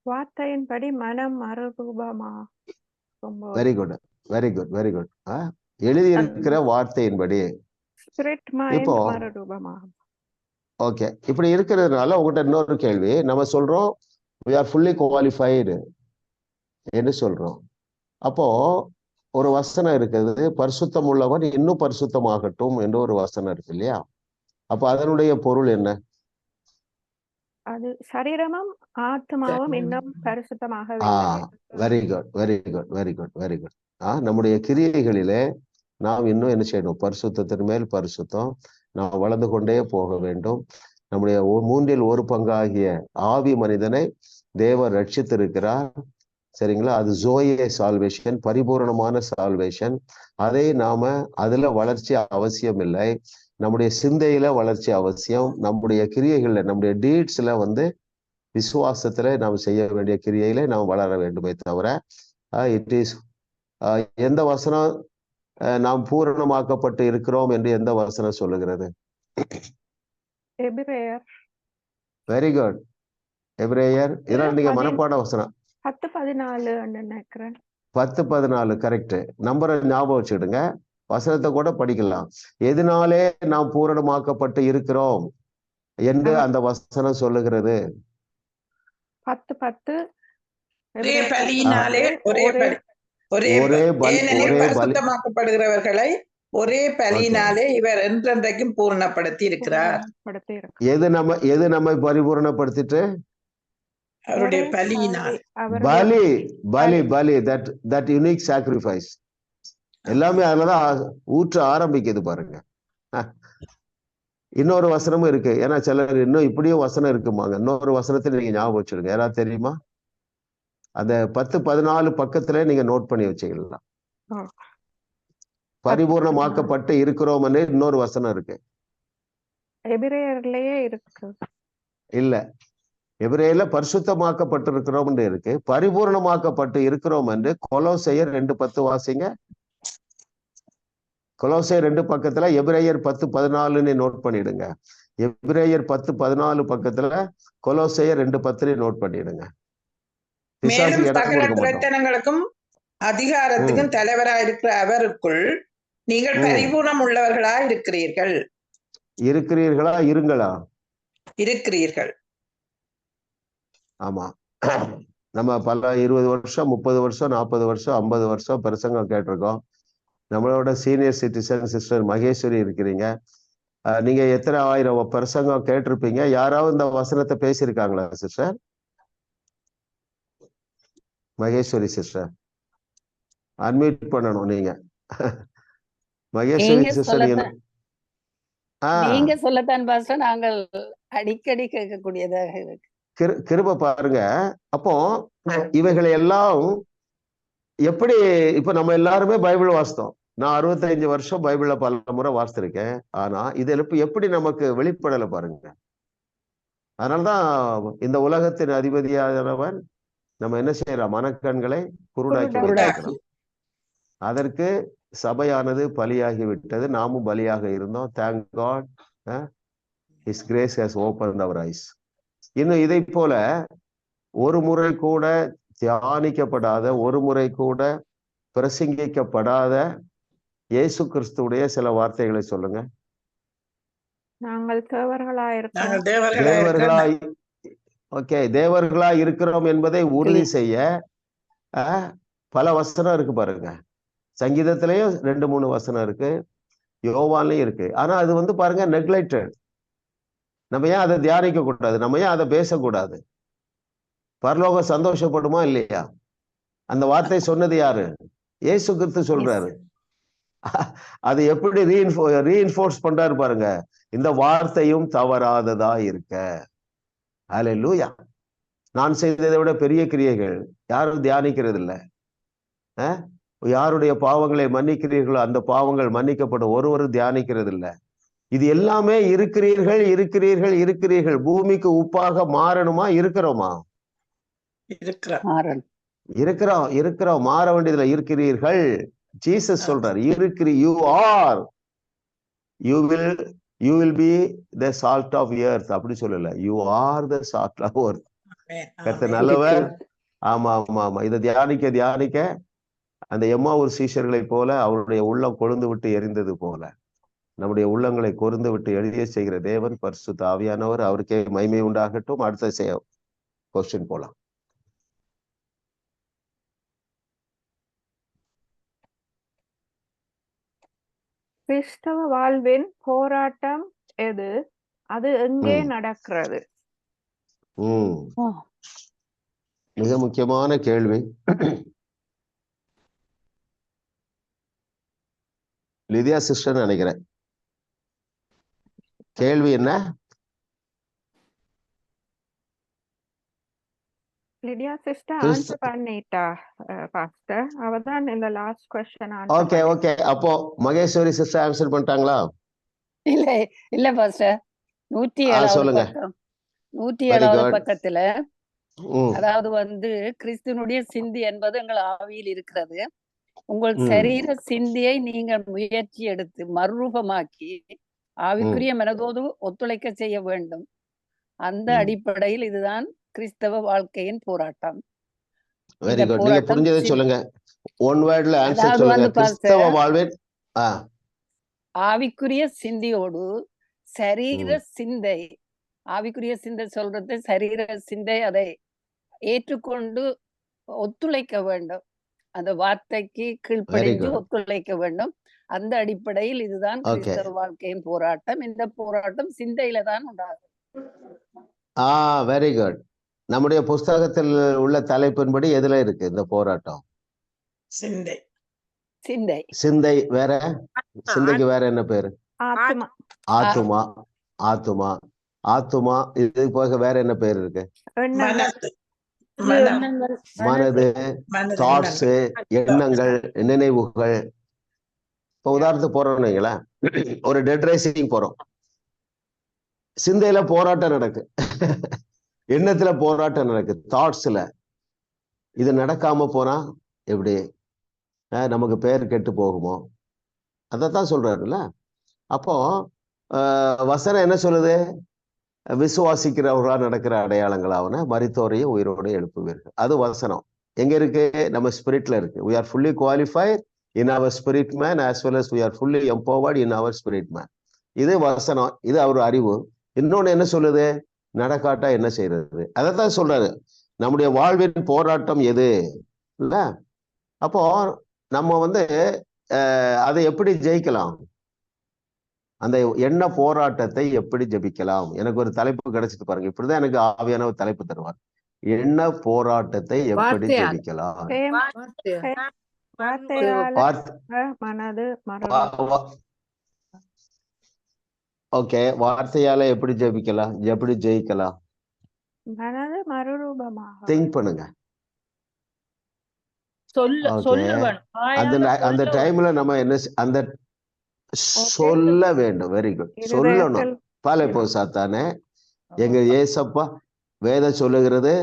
வார்த்தையின்படி மனம் மறுரூபமா. Very good, very good, very good. எழுதி இருக்கிற வார்த்தையின்படி இப்போ ஓகே. இப்படி இருக்கிறதுனால உங்கள்கிட்ட இன்னொரு கேள்வி. நம்ம சொல்றோம் we are fully qualified என்று சொல்றோம். அப்போ ஒரு வசனம் இருக்குது, பரிசுத்தம் உள்ளவன் இன்னும் பரிசுத்தமாகட்டும் என்று ஒரு வசனம் இருக்கு இல்லையா? அப்ப அதனுடைய பொருள் என்ன? அது சரீரமும் ஆத்மாவும் இன்னும் பரிசுத்தமாக. Very good, very good, very good, very good. நம்முடைய கிரியைகளிலே நாம் இன்னும் என்ன செய்யணும்? பரிசுத்தத்தின் மேல் பரிசுத்தம். நாம் வளர்ந்து கொண்டே போக வேண்டும். நம்முடைய 1/3 ஆவி மனிதனை தேவன் ரட்சித்திருக்கிறார். சரிங்களா? அது ஜோயே சால்வேஷன், பரிபூர்ணமான சால்வேஷன். அதை நாம அதுல வளர்ச்சி அவசியம் இல்லை. நம்முடைய சிந்தையில வளர்ச்சி அவசியம். நம்முடைய கிரியைகள்ல, நம்முடைய டீட்ஸ்ல விசுவாசத்துல நாம் செய்ய வேண்டிய கிரியையில நாம் வளர வேண்டுமே தவிர இட் இஸ் எந்த வசனம் நாம் பூரணமாக்கப்பட்டு இருக்கிறோம் என்று எந்த வசனம் சொல்லுகிறது? வெரி குட், எபிரேயர். இதெல்லாம் நீங்க மனப்பாட வசனம் 10:14 கரெக்ட். நம்பரை ஞாபகம் வச்சுடுங்க. வசனத்தை கூட படிக்கலாம். எதனாலே நாம் பூரணமாக்கப்பட்டு இருக்கிறோம் என்று அந்த வசனம் சொல்லுகிறது? 10:10 பரிசுத்தமாக்கப்படுகிறவர்களை ஒரே பலியினாலே இவர் என்றென்றைக்கும் பூரணப்படுத்தி இருக்கிறார். எது நம்மை பரிபூரணப்படுத்திட்டு? அவருடைய பலியினால். பலி, that unique sacrifice. எல்லாமே அதுலதான் ஊற்ற ஆரம்பிக்குது பாருங்க. இன்னொரு வசனமும் இருக்கு. ஏன்னா சிலர் இன்னும் இப்படியும் வசனம் இருக்குமாங்க. இன்னொரு வசனத்தை நீங்க ஞாபகம் வச்சிருங்க. யாராவது தெரியுமா? அந்த 10-14 பக்கத்துல நீங்க நோட் பண்ணி வச்சுக்கலாம். பரிபூர்ணமாக்கப்பட்டு இருக்கிறோம்னு இன்னொரு வசனம் இருக்கு. எபிரேயர்லயே இருக்கு. இல்ல, எபிரேயர்ல பரிசுத்தமாக்கப்பட்டு இருக்கிறோம் இருக்கு. பரிபூர்ணமாக்கப்பட்டு இருக்கிறோம் என்று கொலோசையர் 2:10 வாசிங்க. கொலோசையர் 2 பக்கத்துல எபிரேயர் 10:14 நோட் பண்ணிடுங்க. எபிரேயர் 10:14 பக்கத்துல கொலோசையர் 2:10 நோட் பண்ணிடுங்க. மேலும் சகல பிரச்சனைகளுக்கும் அதிகாரத்துக்கும் தலைவராக இருக்கிற அவருக்குள் நீங்கள் பரிபூர்ணம் உள்ளவர்களா இருக்கிறீர்கள். இருங்களா? இருக்கிறீர்கள். ஆமா. நம்ம பல 20 வருஷம், 30 வருஷம், 40 வருஷம், 50 வருஷம் பிரசங்கம் கேட்டிருக்கோம். நம்மளோட சீனியர் சிட்டிசன் சிஸ்டர் மகேஸ்வரி இருக்கிறீங்க. நீங்க எத்தனை 1000 பிரசங்கம் கேட்டிருப்பீங்க. யாராவது இந்த வசனத்தை பேசியிருக்காங்களா சிஸ்டர்? மகேஸ்வரி சிஸ்டர் அன்மியூட் பண்ணணும் நீங்க. மகேஸ்வரி சிஸ்டர் நீங்க சொல்லத்தான் பாஸ்டர், நாங்கள் அடிக்கடி கேட்கக்கூடியதாக இருக்கு. கிருபை பாருங்க. அப்போ இவைகளை எல்லாம் எப்படி, இப்ப நம்ம எல்லாருமே பைபிள் வாசித்தோம். நான் 65 வருஷம் பைபிளை பல முறை வாசித்திருக்கேன். ஆனா இது எப்படி நமக்கு வெளிப்படலை பாருங்க. அதனாலதான் இந்த உலகத்தின் அதிபதியானவன் நம்ம என்ன செய்யறோம்? மனக்கண்களை குருடாக்கி. அதற்கு சபையானது பலியாகி விட்டது. நாமும் பலியாக இருந்தோம். Thank God, His grace has opened our eyes. இன்னும் இதை போல ஒரு முறை கூட தியானிக்கப்படாத, ஒரு முறை கூட பிரசங்கிக்கப்படாத இயேசு கிறிஸ்துடைய சில வார்த்தைகளை சொல்லுங்க. நாங்கள் தேவர்களாய் ஓகே, தேவர்களா இருக்கிறோம் என்பதை உறுதி செய்ய பல வசனம் இருக்கு பாருங்க. சங்கீதத்திலையும் 2-3 வசனம் இருக்கு, யோவான்லயும் இருக்கு. ஆனா அது வந்து பாருங்க நெக்லெக்டட். நம்ம ஏன் அதை தியானிக்க கூடாது? நம்ம ஏன் அதை பேசக்கூடாது? பரலோகம் சந்தோஷப்படுமா இல்லையா? அந்த வார்த்தை சொன்னது யாரு? இயேசு கிறிஸ்து சொல்றாரு. அது எப்படி ரீஇன்ஃபோர்ஸ் பண்றாரு பாருங்க. இந்த வார்த்தையும் தவறாததா இருக்க. ஹல்லேலூயா. நான் செய்ததை விட பெரிய கிரியைகள் யாரும் தியானிக்கிறது இல்லை. யாருடைய பாவங்களை மன்னிக்கிறீர்களோ அந்த பாவங்கள் மன்னிக்கப்படும், ஒருவரும் தியானிக்கிறது இல்லை. இது எல்லாமே இருக்கிறீர்கள் இருக்கிறீர்கள் இருக்கிறீர்கள். பூமிக்கு உப்பாக மாறணுமா? இருக்கிறோமா? இருக்கிறோம் இருக்கிறோம். மாற வேண்டியதுல இருக்கிறீர்கள். ஜீசஸ் சொல்றார், you are, you will be the salt of earth. அப்படி சொல்லல, you are the salt of earth. கர்த்தர் நல்லவர். ஆமா ஆமா ஆமா. இதை தியானிக்க தியானிக்க அந்த எம்மாவூர் சீஷர்களை போல அவருடைய உள்ளம் கொழுந்து விட்டு எரிந்தது போல நம்முடைய உள்ளங்களை கொருந்து விட்டு எளிய செய்கிற தேவன் பரிசுத்த ஆவியானவர், அவருக்கே மகிமை உண்டாகட்டும். அடுத்த கொஸ்டின் போலாம். கிறிஸ்தவ வாழ்வின் போராட்டம் எது? அது எங்கே நடக்கிறது? மிக முக்கியமான கேள்வி. லிதியா சிஸ்டர் நினைக்கிறேன். கேள்வி என்ன? லிடியா சிஸ்டர் ஆன்சர் பண்ணிட்டா பாஸ்டர். அவதான் இந்த last question answer. Okay okay. அப்போ மகேஸ்வரி சிஸ்டர் ஆன்சர் பண்ணிட்டாங்களா? இல்ல இல்ல பாஸ்டர். 107வது பக்கம், 107வது பக்கத்துல, அதாவது வந்து கிறிஸ்துவனுடைய சிந்தி என்பது எங்கள் ஆவியில் இருக்கிறது. உங்கள் சரீர சிந்தியை நீங்கள் முயற்சி எடுத்து மறுரூபமாக்கி ஆவிக்குரிய மனதோடு ஒத்துழைக்க செய்ய வேண்டும். அந்த அடிப்படையில் இதுதான் கிறிஸ்தவ வாழ்க்கையின் போராட்டம். Very good. நீங்க புரிஞ்சதை சொல்லுங்க. ஒன் வேர்ட்ல ஆன்சர் சொல்லுங்க. கிறிஸ்தவ வாழ்வின் ஆவிக்குரிய சிந்தையோடு சரீர சிந்தை, ஆவிக்குரிய சிந்தை சொல்றது சரீர சிந்தை, அதை ஏற்றுக்கொண்டு ஒத்துழைக்க வேண்டும். அந்த வார்த்தைக்கு கீழ்ப்படிஞ்சு ஒத்துழைக்க வேண்டும். அந்த அடிப்படையில் இதுதான் கிறிஸ்தவ வாழ்க்கையின் போராட்டம். இந்த போராட்டம் சிந்தையில தான் உண்டாகும். Very good. நம்முடைய புஸ்தகத்தில் உள்ள தலைப்பின்படி எதுல இருக்கு இந்த போராட்டம்? சிந்தை. சிந்தை சிந்தை வேற, சிந்தைக்கு வேற என்ன பேரு? ஆத்துமா. ஆத்துமா. ஆத்துமா ஆத்துமா. இது போக வேற என்ன பேர் இருக்கு? மனது, தாட்ஸ், எண்ணங்கள், நினைவுகள். இப்ப உதாரணத்துக்கு போறோம்னு வைங்களேன், ஒரு டெட் ரேசிங் போறோம். சிந்தையில போராட்டம் நடக்கு, எண்ணத்துல போராட்டம் நடக்கு, தாட்ஸ்ல. இது நடக்காம போனா எப்படி நமக்கு பேர் கெட்டு போகுமோ? அதைத்தான் சொல்றாருல்ல. அப்போ வசனம் என்ன சொல்லுது? விசுவாசிக்கிறவர்களா நடக்கிற அடையாளங்களாவன மரித்தோரையும் உயிரோடு எழுப்புவீர்கள். அது வசனம் எங்க இருக்கு? நம்ம ஸ்பிரிட்ல இருக்கு. we are fully qualified in our spirit man as well as we are fully empowered in our spirit man. இது வசனம், இது அவர் அறிவு. இன்னொன்னு என்ன சொல்லுது? நடக்காட்டா என்ன செய்யறது? அதைத்தான் சொல்றாரு. நம்முடைய வாழ்வின் போராட்டம் எது இல்ல? அப்போ நம்ம வந்து அதை எப்படி ஜெயிக்கலாம்? அந்த எண்ண போராட்டத்தை எப்படி ஜெபிக்கலாம்? எனக்கு ஒரு தலைப்பு கிடைச்சிட்டு பாருங்க. இப்படிதான் எனக்கு ஆவியான ஒரு தலைப்பு தருவார். எண்ண போராட்டத்தை எப்படி ஜெபிக்கலாம்? ஓகே, வார்த்தையால எப்படி ஜெபிக்கலாம்? எப்படி ஜெயிக்கலாம்? திங்க் பண்ணுங்க. அந்த டைம்ல நம்ம என்ன அந்த சொல்ல வேண்டும். Very good. சொல்லணும். பாலை போ சாத்தானே, எங்க ஏசப்பா வேதம் சொல்லுகிறது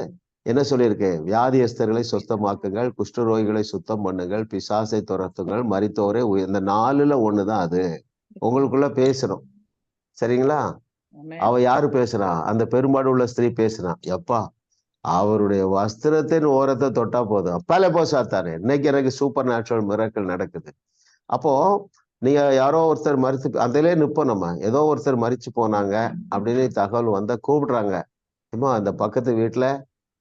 என்ன சொல்லியிருக்கு? வியாதியஸ்தர்களை சுத்தமாக்குங்கள், குஷ்டரோகிகளை சுத்தம் பண்ணுங்கள், பிசாசை துரத்துங்கள், மரித்தோரை. இந்த 4ல 1 தான் அது. உங்களுக்குள்ள பேசணும். சரிங்களா? அவ யாரு பேசுறா? அந்த பெரும்பாடு உள்ள ஸ்திரீ பேசுறான். எப்பா அவருடைய வஸ்திரத்தின் ஓரத்தை தொட்டா போதும். அப்பாலே போ சாத்தானே. இன்னைக்கு எனக்கு சூப்பர் நேச்சுரல் மிராக்கிள் நடக்குது. அப்போ நீங்க யாரோ ஒருத்தர் மறித்து அதிலே நிப்போம். நம்ம ஏதோ ஒருத்தர் மறிச்சு போனாங்க அப்படின்னு தகவல் வந்தா கூப்பிடுறாங்க. அந்த பக்கத்து வீட்டுல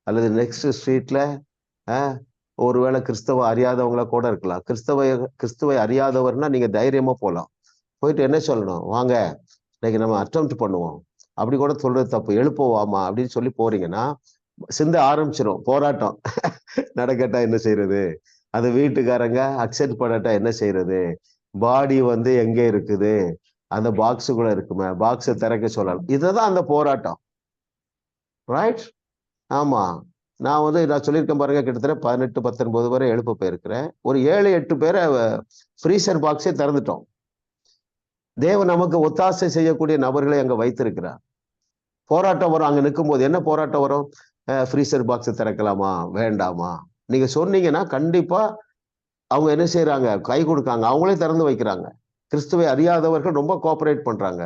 அல்லது நெக்ஸ்ட் ஸ்ட்ரீட்ல ஒருவேளை கிறிஸ்தவ அறியாதவங்கள கூட இருக்கலாம். கிறிஸ்துவை அறியாதவர்னா நீங்க தைரியமா போகலாம். போயிட்டு என்ன சொல்லணும், வாங்க இன்னைக்கு நம்ம அட்டெம்ப்ட் பண்ணுவோம், அப்படி கூட சொல்றது தப்பு. எழுப்புவாமா அப்படின்னு சொல்லி போறீங்கன்னா சிந்த ஆரம்பிச்சிடும் போராட்டம். நடக்கட்டா என்ன செய்யறது, அது வீட்டுக்காரங்க அக்செப்ட் பண்ணட்டா என்ன செய்யறது, பாடி எங்க இருக்குது, அந்த பாக்ஸுக்குள்ள இருக்குமே, பாக்ஸை திறக்க சொல்லலாம். இதுதான் அந்த போராட்டம். ரைட்? ஆமா. நான் நான் சொல்லியிருக்கேன் பாருங்க, கிட்டத்தட்ட 18-19 வரை எழுப்ப போயிருக்கிறேன். ஒரு 7-8 பேரை ஃப்ரீசர் பாக்ஸே திறந்துட்டோம். தேவன் நமக்கு ஒத்தாசை செய்யக்கூடிய நபர்களை அங்க வைத்திருக்கிறார். போராட்டம் வரும். அங்க நிற்கும் போது என்ன போராட்டம் வரும், ஃப்ரீசர் பாக்ஸ் திறக்கலாமா வேண்டாமா, நீங்க சொன்னீங்கன்னா கண்டிப்பா அவங்க என்ன செய்யறாங்க, கை கொடுக்காங்க, அவங்களே திறந்து வைக்கிறாங்க. கிறிஸ்துவை அறியாதவர்கள் ரொம்ப கோஆபரேட் பண்றாங்க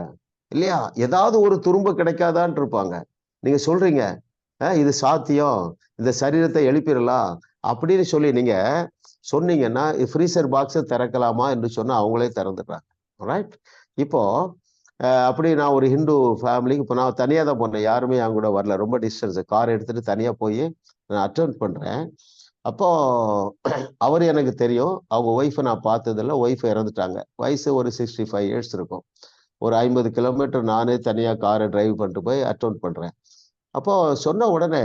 இல்லையா? ஏதாவது ஒரு துரும்பு கிடைக்காதான்னு இருப்பாங்க. நீங்க சொல்றீங்க இது சாத்தியம், இந்த சரீரத்தை எழுப்பிடலாம் அப்படின்னு சொல்லி நீங்க சொன்னீங்கன்னா ஃப்ரீசர் பாக்ஸை திறக்கலாமா என்று சொன்னா அவங்களே திறந்துடுறாங்க. ரைட்? இப்போ அப்படி நான் ஒரு ஹிந்து ஃபேமிலிக்கு இப்போ நான் தனியாக தான் போனேன், யாருமே என் கூட வரல. ரொம்ப டிஸ்டன்ஸ், கார் எடுத்துட்டு தனியாக போய் நான் அட்டெண்ட் பண்றேன். அப்போ அவர் எனக்கு தெரியும், அவங்க ஒய்ஃபை நான் பார்த்ததில்ல. ஒய்ஃப் இறந்துட்டாங்க, வயசு ஒரு 65 இயர்ஸ் இருக்கும். ஒரு 50 கிலோமீட்டர் நானே தனியாக காரை டிரைவ் பண்ணிட்டு போய் அட்டெண்ட் பண்றேன். அப்போ சொன்ன உடனே,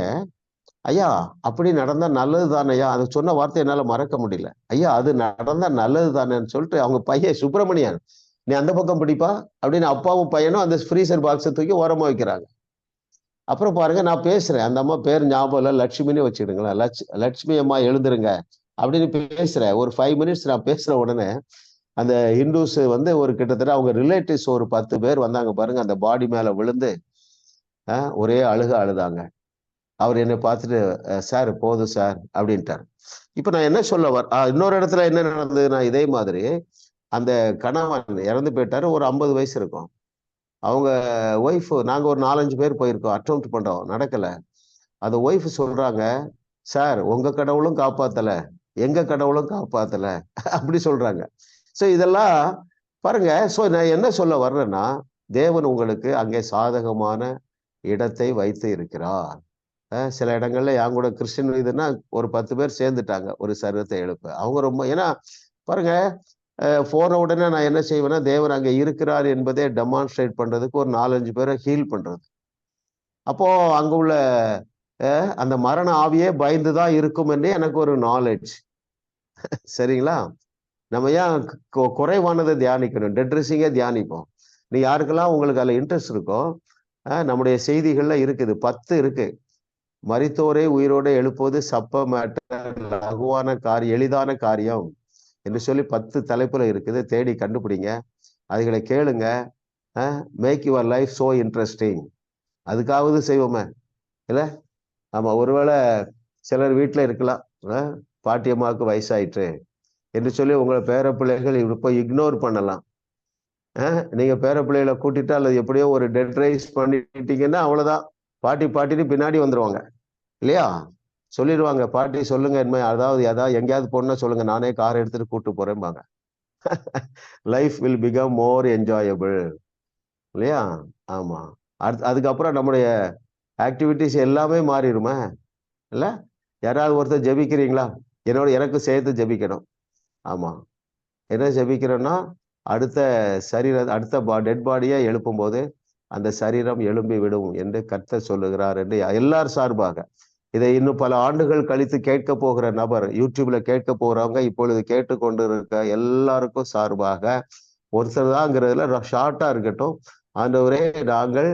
ஐயா அப்படி நடந்தா நல்லது தானேயா, அது சொன்ன வார்த்தை என்னால மறக்க முடியல. ஐயா அது நடந்தா நல்லது தானேன்னு சொல்லிட்டு அவங்க பையன் சுப்பிரமணியன், நீ அந்த பக்கம் பிடிப்பா அப்படின்னு அப்பாவும் பையனும் அந்த ஃப்ரீசர் பாக்ஸை தூக்கி ஓரமா வைக்கிறாங்க. அப்புறம் பாருங்க, நான் பேசுறேன், அந்த அம்மா பேர் ஞாபகம் இல்லை, லட்சுமின்னு வச்சுக்கிடுங்களேன், லட்சுமி அம்மா எழுந்துருங்க அப்படின்னு பேசுறேன். ஒரு 5 மினிட்ஸ் நான் பேசுற உடனே அந்த ஹிந்துஸ் ஒரு கிட்டத்தட்ட அவங்க ரிலேட்டிவ்ஸ் ஒரு 10 பேர் வந்தாங்க பாருங்க, அந்த பாடி மேல விழுந்து ஒரே அழுதாங்க. அவர் என்னை பார்த்துட்டு, சார் போதும் சார் அப்படின்ட்டார். இப்ப நான் என்ன சொல்ல இன்னொரு இடத்துல என்ன நடந்ததுன்னா, இதே மாதிரி அந்த கணவன் இறந்து போயிட்டாரு, ஒரு 50 வயசு இருக்கும். அவங்க ஒய்ஃப், நாங்க ஒரு 4-5 பேர் போயிருக்கோம், அட்டெம்ப்ட் பண்றோம், நடக்கல. அந்த ஒய்ஃப் சொல்றாங்க, சார் உங்க கடவுளும் காப்பாத்தல, எங்க கடவுளும் காப்பாத்தல அப்படி சொல்றாங்க. சோ இதெல்லாம் பாருங்க. சோ நான் என்ன சொல்ல வர்றேன்னா, தேவன் உங்களுக்கு அங்கே சாதகமான இடத்தை வைத்து இருக்கிறார். சில இடங்கள்ல என் கூட கிறிஸ்டின் இதுன்னா ஒரு 10 பேர் சேர்ந்துட்டாங்க ஒரு சரீரத்தை எழுப்ப. அவங்க ரொம்ப, ஏன்னா பாருங்க, போன உடனே நான் என்ன செய்வேன்னா, தேவன் அங்க இருக்கிறார் என்பதே டெமான்ஸ்ட்ரேட் பண்றதுக்கு ஒரு 4-5 பேரை ஹீல் பண்றது. அப்போ அங்க உள்ள அந்த மரண ஆவியே பயந்துதான் இருக்கும் என்று எனக்கு ஒரு நாலேஜ். சரிங்களா? நம்ம ஏன் குறைவானதை தியானிக்கணும், டெட் ரிசிங்கே தியானிப்போம். நீ யாருக்கெல்லாம் உங்களுக்கு அதுல இன்ட்ரெஸ்ட் இருக்கோ, நம்முடைய செய்திகள்ல இருக்குது, 10 இருக்கு. மரித்தோரை உயிரோடு எழுப்புவது சப்ப மேட்டர், லகுவான காரியம், எளிதான காரியம் என்று சொல்லி 10 தலைப்புல இருக்குது. தேடி கண்டுபிடிங்க, அதுகளை கேளுங்க. Make your life so interesting. அதுக்காவது செய்வோமே இல்ல? ஆமா. ஒருவேளை சிலர் வீட்டுல இருக்கலாம், பாட்டியம்மாவுக்கு வயசாயிற்று என்று சொல்லி உங்களை பேர பிள்ளைகள் இப்போ இக்னோர் பண்ணலாம். நீங்க பேர பிள்ளைகளை கூட்டிட்டு அல்லது எப்படியோ ஒரு டெட் ரைஸ் பண்ணிட்டீங்கன்னா அவ்வளவுதான், பாட்டின்னு பின்னாடி வந்துருவாங்க இல்லையா? சொல்லிடுவாங்க, பாட்டி சொல்லுங்க என்ன, அதாவது எங்கேயாவது போனா சொல்லுங்க, நானே கார் எடுத்துட்டு கூட்டு போறேன்பாங்க. Life will become more enjoyable இல்லையா? ஆமா. அதுக்கப்புறம் நம்முடைய ஆக்டிவிட்டிஸ் எல்லாமே மாறிடுமே இல்ல? யாராவது ஒருத்தர் ஜெபிக்கிறீங்களா? எனக்கு சேர்த்து ஜெபிக்கணும். ஆமா. என்ன ஜெபிக்கிறோம்னா, அடுத்த டெட் பாடியை எழுப்பும் போது அந்த சரீரம் எழும்பி விடும் என்று கர்த்தர் சொல்லுகிறார் என்று எல்லார் சார்பாக, இதை இன்னும் பல ஆண்டுகள் கழித்து கேட்க போகிற நபர், யூடியூப்ல கேட்க போறவங்க, இப்பொழுது கேட்டுக்கொண்டு இருக்க எல்லாருக்கும் சார்பாக ஒருத்தர் தான்ங்கிறதுல ஷார்ட்டா இருக்கட்டும். ஆண்டவரே, நாங்கள்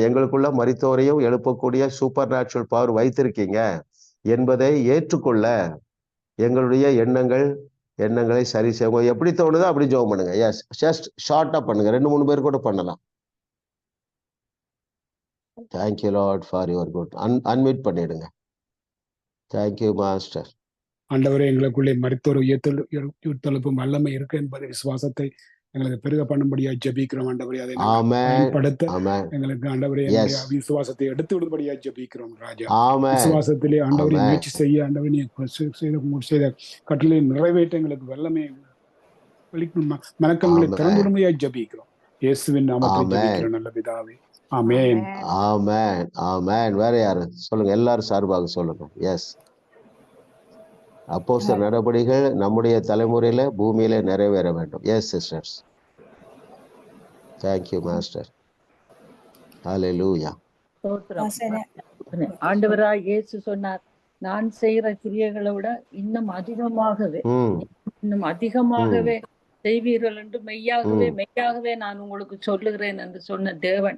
எங்களுக்குள்ள மரித்தோரையும் எழுப்பக்கூடிய சூப்பர் நேச்சுரல் பவர் வைத்திருக்கீங்க என்பதை ஏற்றுக்கொள்ள எங்களுடைய எண்ணங்களை சரி செய்ய, எப்படி தோணுதோ அப்படி ஜெபம் பண்ணுங்க. எஸ், ஜஸ்ட் ஷார்ட்டா பண்ணுங்க, 2-3 பேர் கூட பண்ணலாம். Thank you Lord for your good. Unmute பண்ணிடுங்க. Thank you master. ஆண்டவரே, எங்களுக்குள்ளே மரித்தோர் உயிர்த்தெழுப்பும் வல்லமை இருக்கு என்பதை விசுவாசத்தை எங்களுக்கு பெருக பண்ணும்படியா ஜெபிக்கிறோம். ஆண்டவரே, அதை பயன்படுத்த எங்களுக்கு ஆண்டவரே விசுவாசத்தை எடுத்து விடும்படியா ஜெபிக்கிறோம். ராஜா, விசுவாசத்திலே ஆண்டவரை முயற்சி செய்ய, ஆண்டவரே செய்த கட்டளை நிறைவேற்ற எங்களுக்கு வல்லமை மனக்கங்களை திறந்துடும்படியா ஜெபிக்கிறோம். இயேசுவின் நாமத்தில் ஜெபிக்கிறோம் நல்ல பிதாவே, ஆமென். ஆமென் ஆமென். வேற யாரு சொல்லுங்க, எல்லாரும் சார்பாக சொல்லுங்க. எஸ், அப்போஸ்தலர் நடபடிகள் நம்முடைய தலைமுறையில பூமியில நிறைவேற வேண்டும். Yes sisters, thank you master. ஹல்லேலூயா. ஆண்டவராய் இயேசு சொன்னார், நான் செய்யற கிரியைகளை விட இன்னும் அதிகமாகவே செய்வீர்கள் என்று மெய்யாகவே மெய்யாகவே நான் உங்களுக்கு சொல்லுகிறேன் என்று சொன்ன தேவன்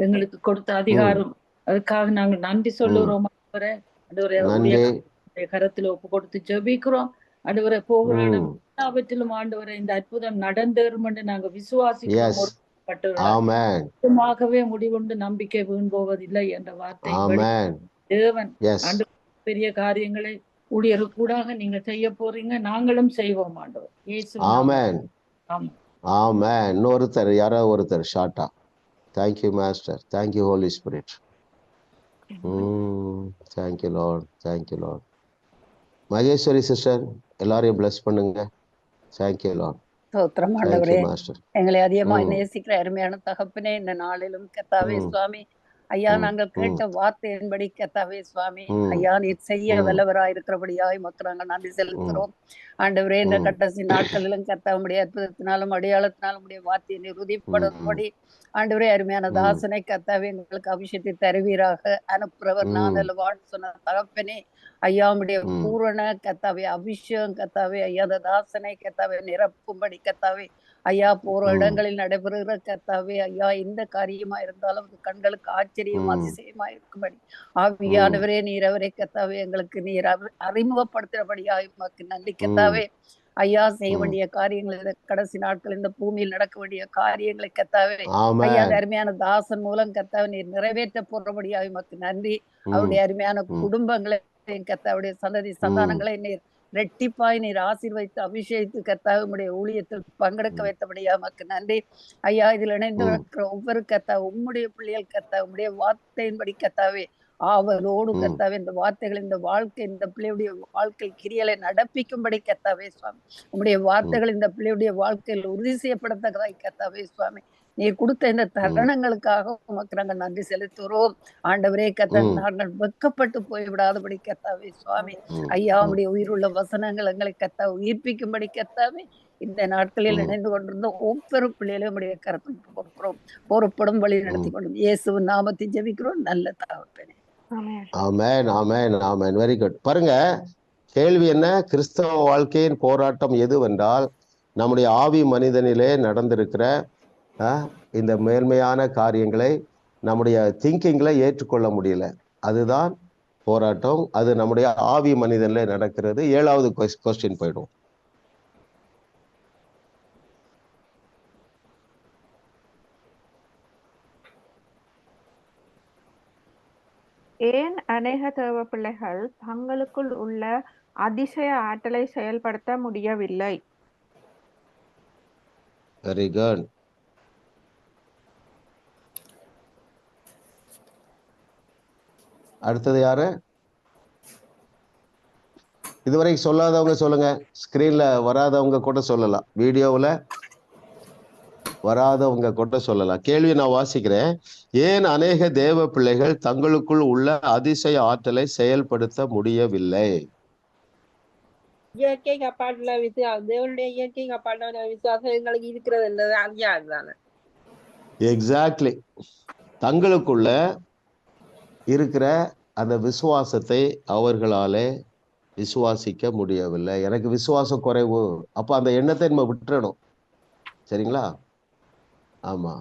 எங்களுக்கு கொடுத்த அதிகாரம், அதுக்காக நாங்கள் நன்றி சொல்லுகிறோம். கரத்துல ஒப்பு கொடுத்து ஜெபிக்கிறோம். ஆண்டவரை போகிற இடம் எல்லாவற்றிலும் ஆண்டவரை இந்த அற்புதம் நடந்தேறும் என்று நாங்க விசுவாசிக்கிறோம். முடிவுண்டு நம்பிக்கை வீண் போவதில்லை என்ற வார்த்தை தேவன் ஆண்டு பெரிய காரியங்களை ஊழியர் கூடாக நீங்க செய்ய போறீங்க, நாங்களும் செய்வோம் ஆண்டவர். ஆமென் ஆமென். இன்னொருத்தர் யாராவது ஒருத்தர் ஷார்ட்டா. Thank you master, thank you holy spirit. Thank you lord, thank you lord. Maheswari sister, எல்லாரையும் பிளஸ் பண்ணுங்க. Thank you lord. ஸ்தோத்திரம் ஆண்டவரே, எங்களை அதிகமாக நேசிக்கிற அருமையான தகப்பனே, இந்த நாளிலும் கர்த்தாவே சுவாமி ஐயா, நாங்கள் கேட்ட வார்த்தையின்படி கர்த்தாவே சுவாமி ஐயா, நீர் செய்ய வல்லவராயிருக்கிறபடியாய் மக்கள் நாங்கள் நன்றி செலுத்துகிறோம். ஆண்டவரே, இந்த கடைசி நாட்களிலும் கர்த்தாவுடைய அற்புதத்தினாலும் அடையாளத்தினாலும் உடைய வார்த்தையை நிறுதிப்படும்படி ஆண்டவரே, அருமையான தாசனை கர்த்தாவே எங்களுக்கு அபிஷேகத்தை தருவீராக. அனுப்புறவர் நான் அல்லவான்னு சொன்ன தகப்பனே ஐயா, உடைய பூரண கர்த்தாவே அபிஷேகம் கர்த்தாவே ஐயா, அந்த தாசனை கர்த்தாவே நிரப்பும்படி கர்த்தாவே ஐயா, போற இடங்களில் நடைபெறுகிற கர்த்தாவே ஐயா, எந்த காரியமா இருந்தாலும் கண்களுக்கு ஆச்சரியம் அதிசயமா இருக்கும்படி ஆவியானவரே நீர் அவரை கர்த்தாவே எங்களுக்கு நீர் அறிமுகப்படுத்துறபடியா உமக்கு நன்றி கர்த்தாவே ஐயா. செய்ய வேண்டிய காரியங்கள் கடைசி நாட்கள் இந்த பூமியில் நடக்க வேண்டிய காரியங்களை கர்த்தாவே ஐயா, அருமையான தாசன் மூலம் கர்த்தாவே நீர் நிறைவேற்ற போறபடியா உமக்கு நன்றி. அவருடைய அருமையான குடும்பங்களை கர்த்தாவுடைய சந்ததி சந்தானங்களை நீர் ரெட்டிப்பாய் நீர் ஆசீர்வதித்து அபிஷேகித்து கர்த்தாவே உம்முடைய ஊழியத்தில் பங்கெடுக்க வைத்தபடியா உமக்கு நன்றி ஐயா. இதில் இணைந்து இருக்கிற ஒவ்வொரு கர்த்தா உம்முடைய பிள்ளைகள் கர்த்தா உம்முடைய வார்த்தையின்படி கர்த்தாவே ஆவலோடு கர்த்தாவே இந்த வார்த்தைகள் இந்த வாழ்க்கை இந்த பிள்ளையுடைய வாழ்க்கை கிரியலை நடப்பிக்கும்படி கர்த்தாவே சுவாமி உம்முடைய வார்த்தைகள் இந்த பிள்ளையுடைய வாழ்க்கையில் உறுதி செய்யப்படத்தக்கதாய் கர்த்தாவே சுவாமி நீர் கொடுத்த இந்த தருணங்களுக்காக உமக்கு நாங்கள் நன்றி செலுத்துகிறோம். ஆண்டவரே கர்த்தா, நாங்கள் வெட்கப்பட்டு போய்விடாதபடி கர்த்தாவே சுவாமி ஐயா, உம்முடைய உயிருள்ள வசனங்கள் எங்களை கர்த்தா உயிர்ப்பிக்கும்படி கர்த்தாவே இந்த நாட்களில் இணைந்து கொண்டிருந்த ஒவ்வொரு பிள்ளைகளையும் உடைய கருத்து கொடுக்கிறோம். பொறுப்படும் வழி நடத்தி கொண்டும் இயேசுவின் நாமத்தை ஜெபிக்கிறோம் நல்ல தகப்பனே. ஆமென் ஆமென் ஆமென். Very good. பாருங்க, கேள்வி என்ன? கிறிஸ்தவ வாழ்க்கையின் போராட்டம் எதுவென்றால் நம்முடைய ஆவி மனிதனிலே நடந்திருக்கிற இந்த மேன்மையான காரியங்களை நம்முடைய திங்கிங்ல ஏற்றுக்கொள்ள முடியல, அதுதான் போராட்டம். அது நம்முடைய ஆவி மனிதனிலே நடக்கிறது. 7வது கொஸ்டின் போயிடும். ஏன் அநேக தேவ பிள்ளைகள் தங்களுக்குள் உள்ள அதிசய ஆற்றலை செயல்படுத்த முடியவில்லை? Very good. அடுத்தது யாரு? இதுவரைக்கும் சொல்லாதவங்க சொல்லுங்க. ஸ்கிரீன்ல வராதவங்க கூட சொல்லலாம், வீடியோவில் வராதவங்க கூட சொல்லலாம். கேள்வி நான் வாசிக்கிறேன். ஏன் அநேக தேவ பிள்ளைகள் தங்களுக்குள் உள்ள அதிசய ஆற்றலை செயல்படுத்த முடியவில்லை? இயற்கை காப்பாடுல தேவனுடைய இயற்கை காப்பாடுல விசுவாசம் எங்களுக்கு இருக்கிறது அறியாதுதானே. எக்ஸாக்ட்லி. தங்களுக்குள்ள இருக்கிற அந்த விசுவாசத்தை அவர்களாலே விசுவாசிக்க முடியவில்லை. எனக்கு விசுவாசம் குறைவு, அப்ப அந்த எண்ணத்தை நம்ம விட்டுறணும். சரிங்களா? ஆமா.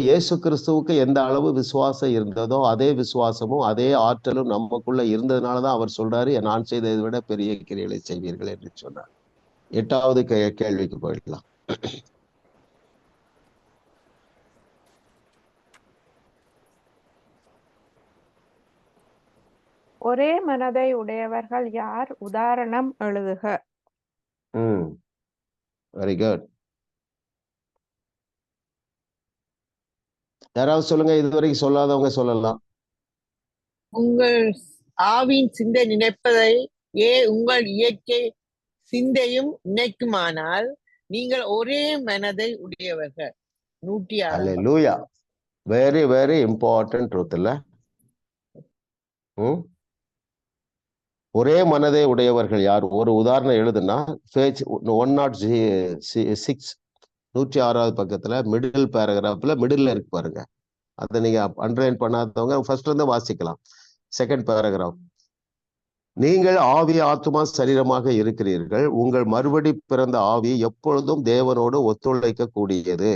இயேசு கிறிஸ்துவுக்கு எந்த அளவு விசுவாசம் இருந்ததோ அதே விசுவாசமும் அதே ஆற்றலும் நமக்குள்ள இருந்ததுனாலதான் அவர் சொல்றாரு, நான் செய்ததை விட பெரிய கிரியைகளை செய்வீர்கள் என்று சொன்னார். 8வது கேள்விக்கு போயிடலாம். ஒரே மனதை உடையவர்கள் யார்? உதாரணம் எழுதுக. Very good. யாராவது சொல்லுங்க, இதுவரைக்கும் சொல்லாதவங்க சொல்லலாம். உங்கள் ஆவின் சிந்தை நினைப்பதை உங்கள் இயற்கை சிந்தையும் நினைக்குமானால் நீங்கள் ஒரே மனதை உடையவர்கள். 106. அல்லேலூயா. வெரி வெரி இம்பார்ட்டன்ட் ட்ரூத் இல்ல. ஒரே மனதை உடையவர்கள் யார்? ஒரு உதாரணம் எழுதுனா பேஜ் 106 106வது பக்கத்துல மிடில் பேராகிராஃப்ல மிடில் இருக்கு பாருங்க. அதை நீங்க அண்டர்லைன் பண்ணாதவங்க ஃபர்ஸ்ட்ல இருந்து வாசிக்கலாம். Second paragraph. நீங்கள் ஆவி ஆத்மா சரீரமாக இருக்கிறீர்கள். உங்கள் மறுபடி பிறந்த ஆவி எப்பொழுதும் தேவனோடு ஒத்துழைக்க கூடியது.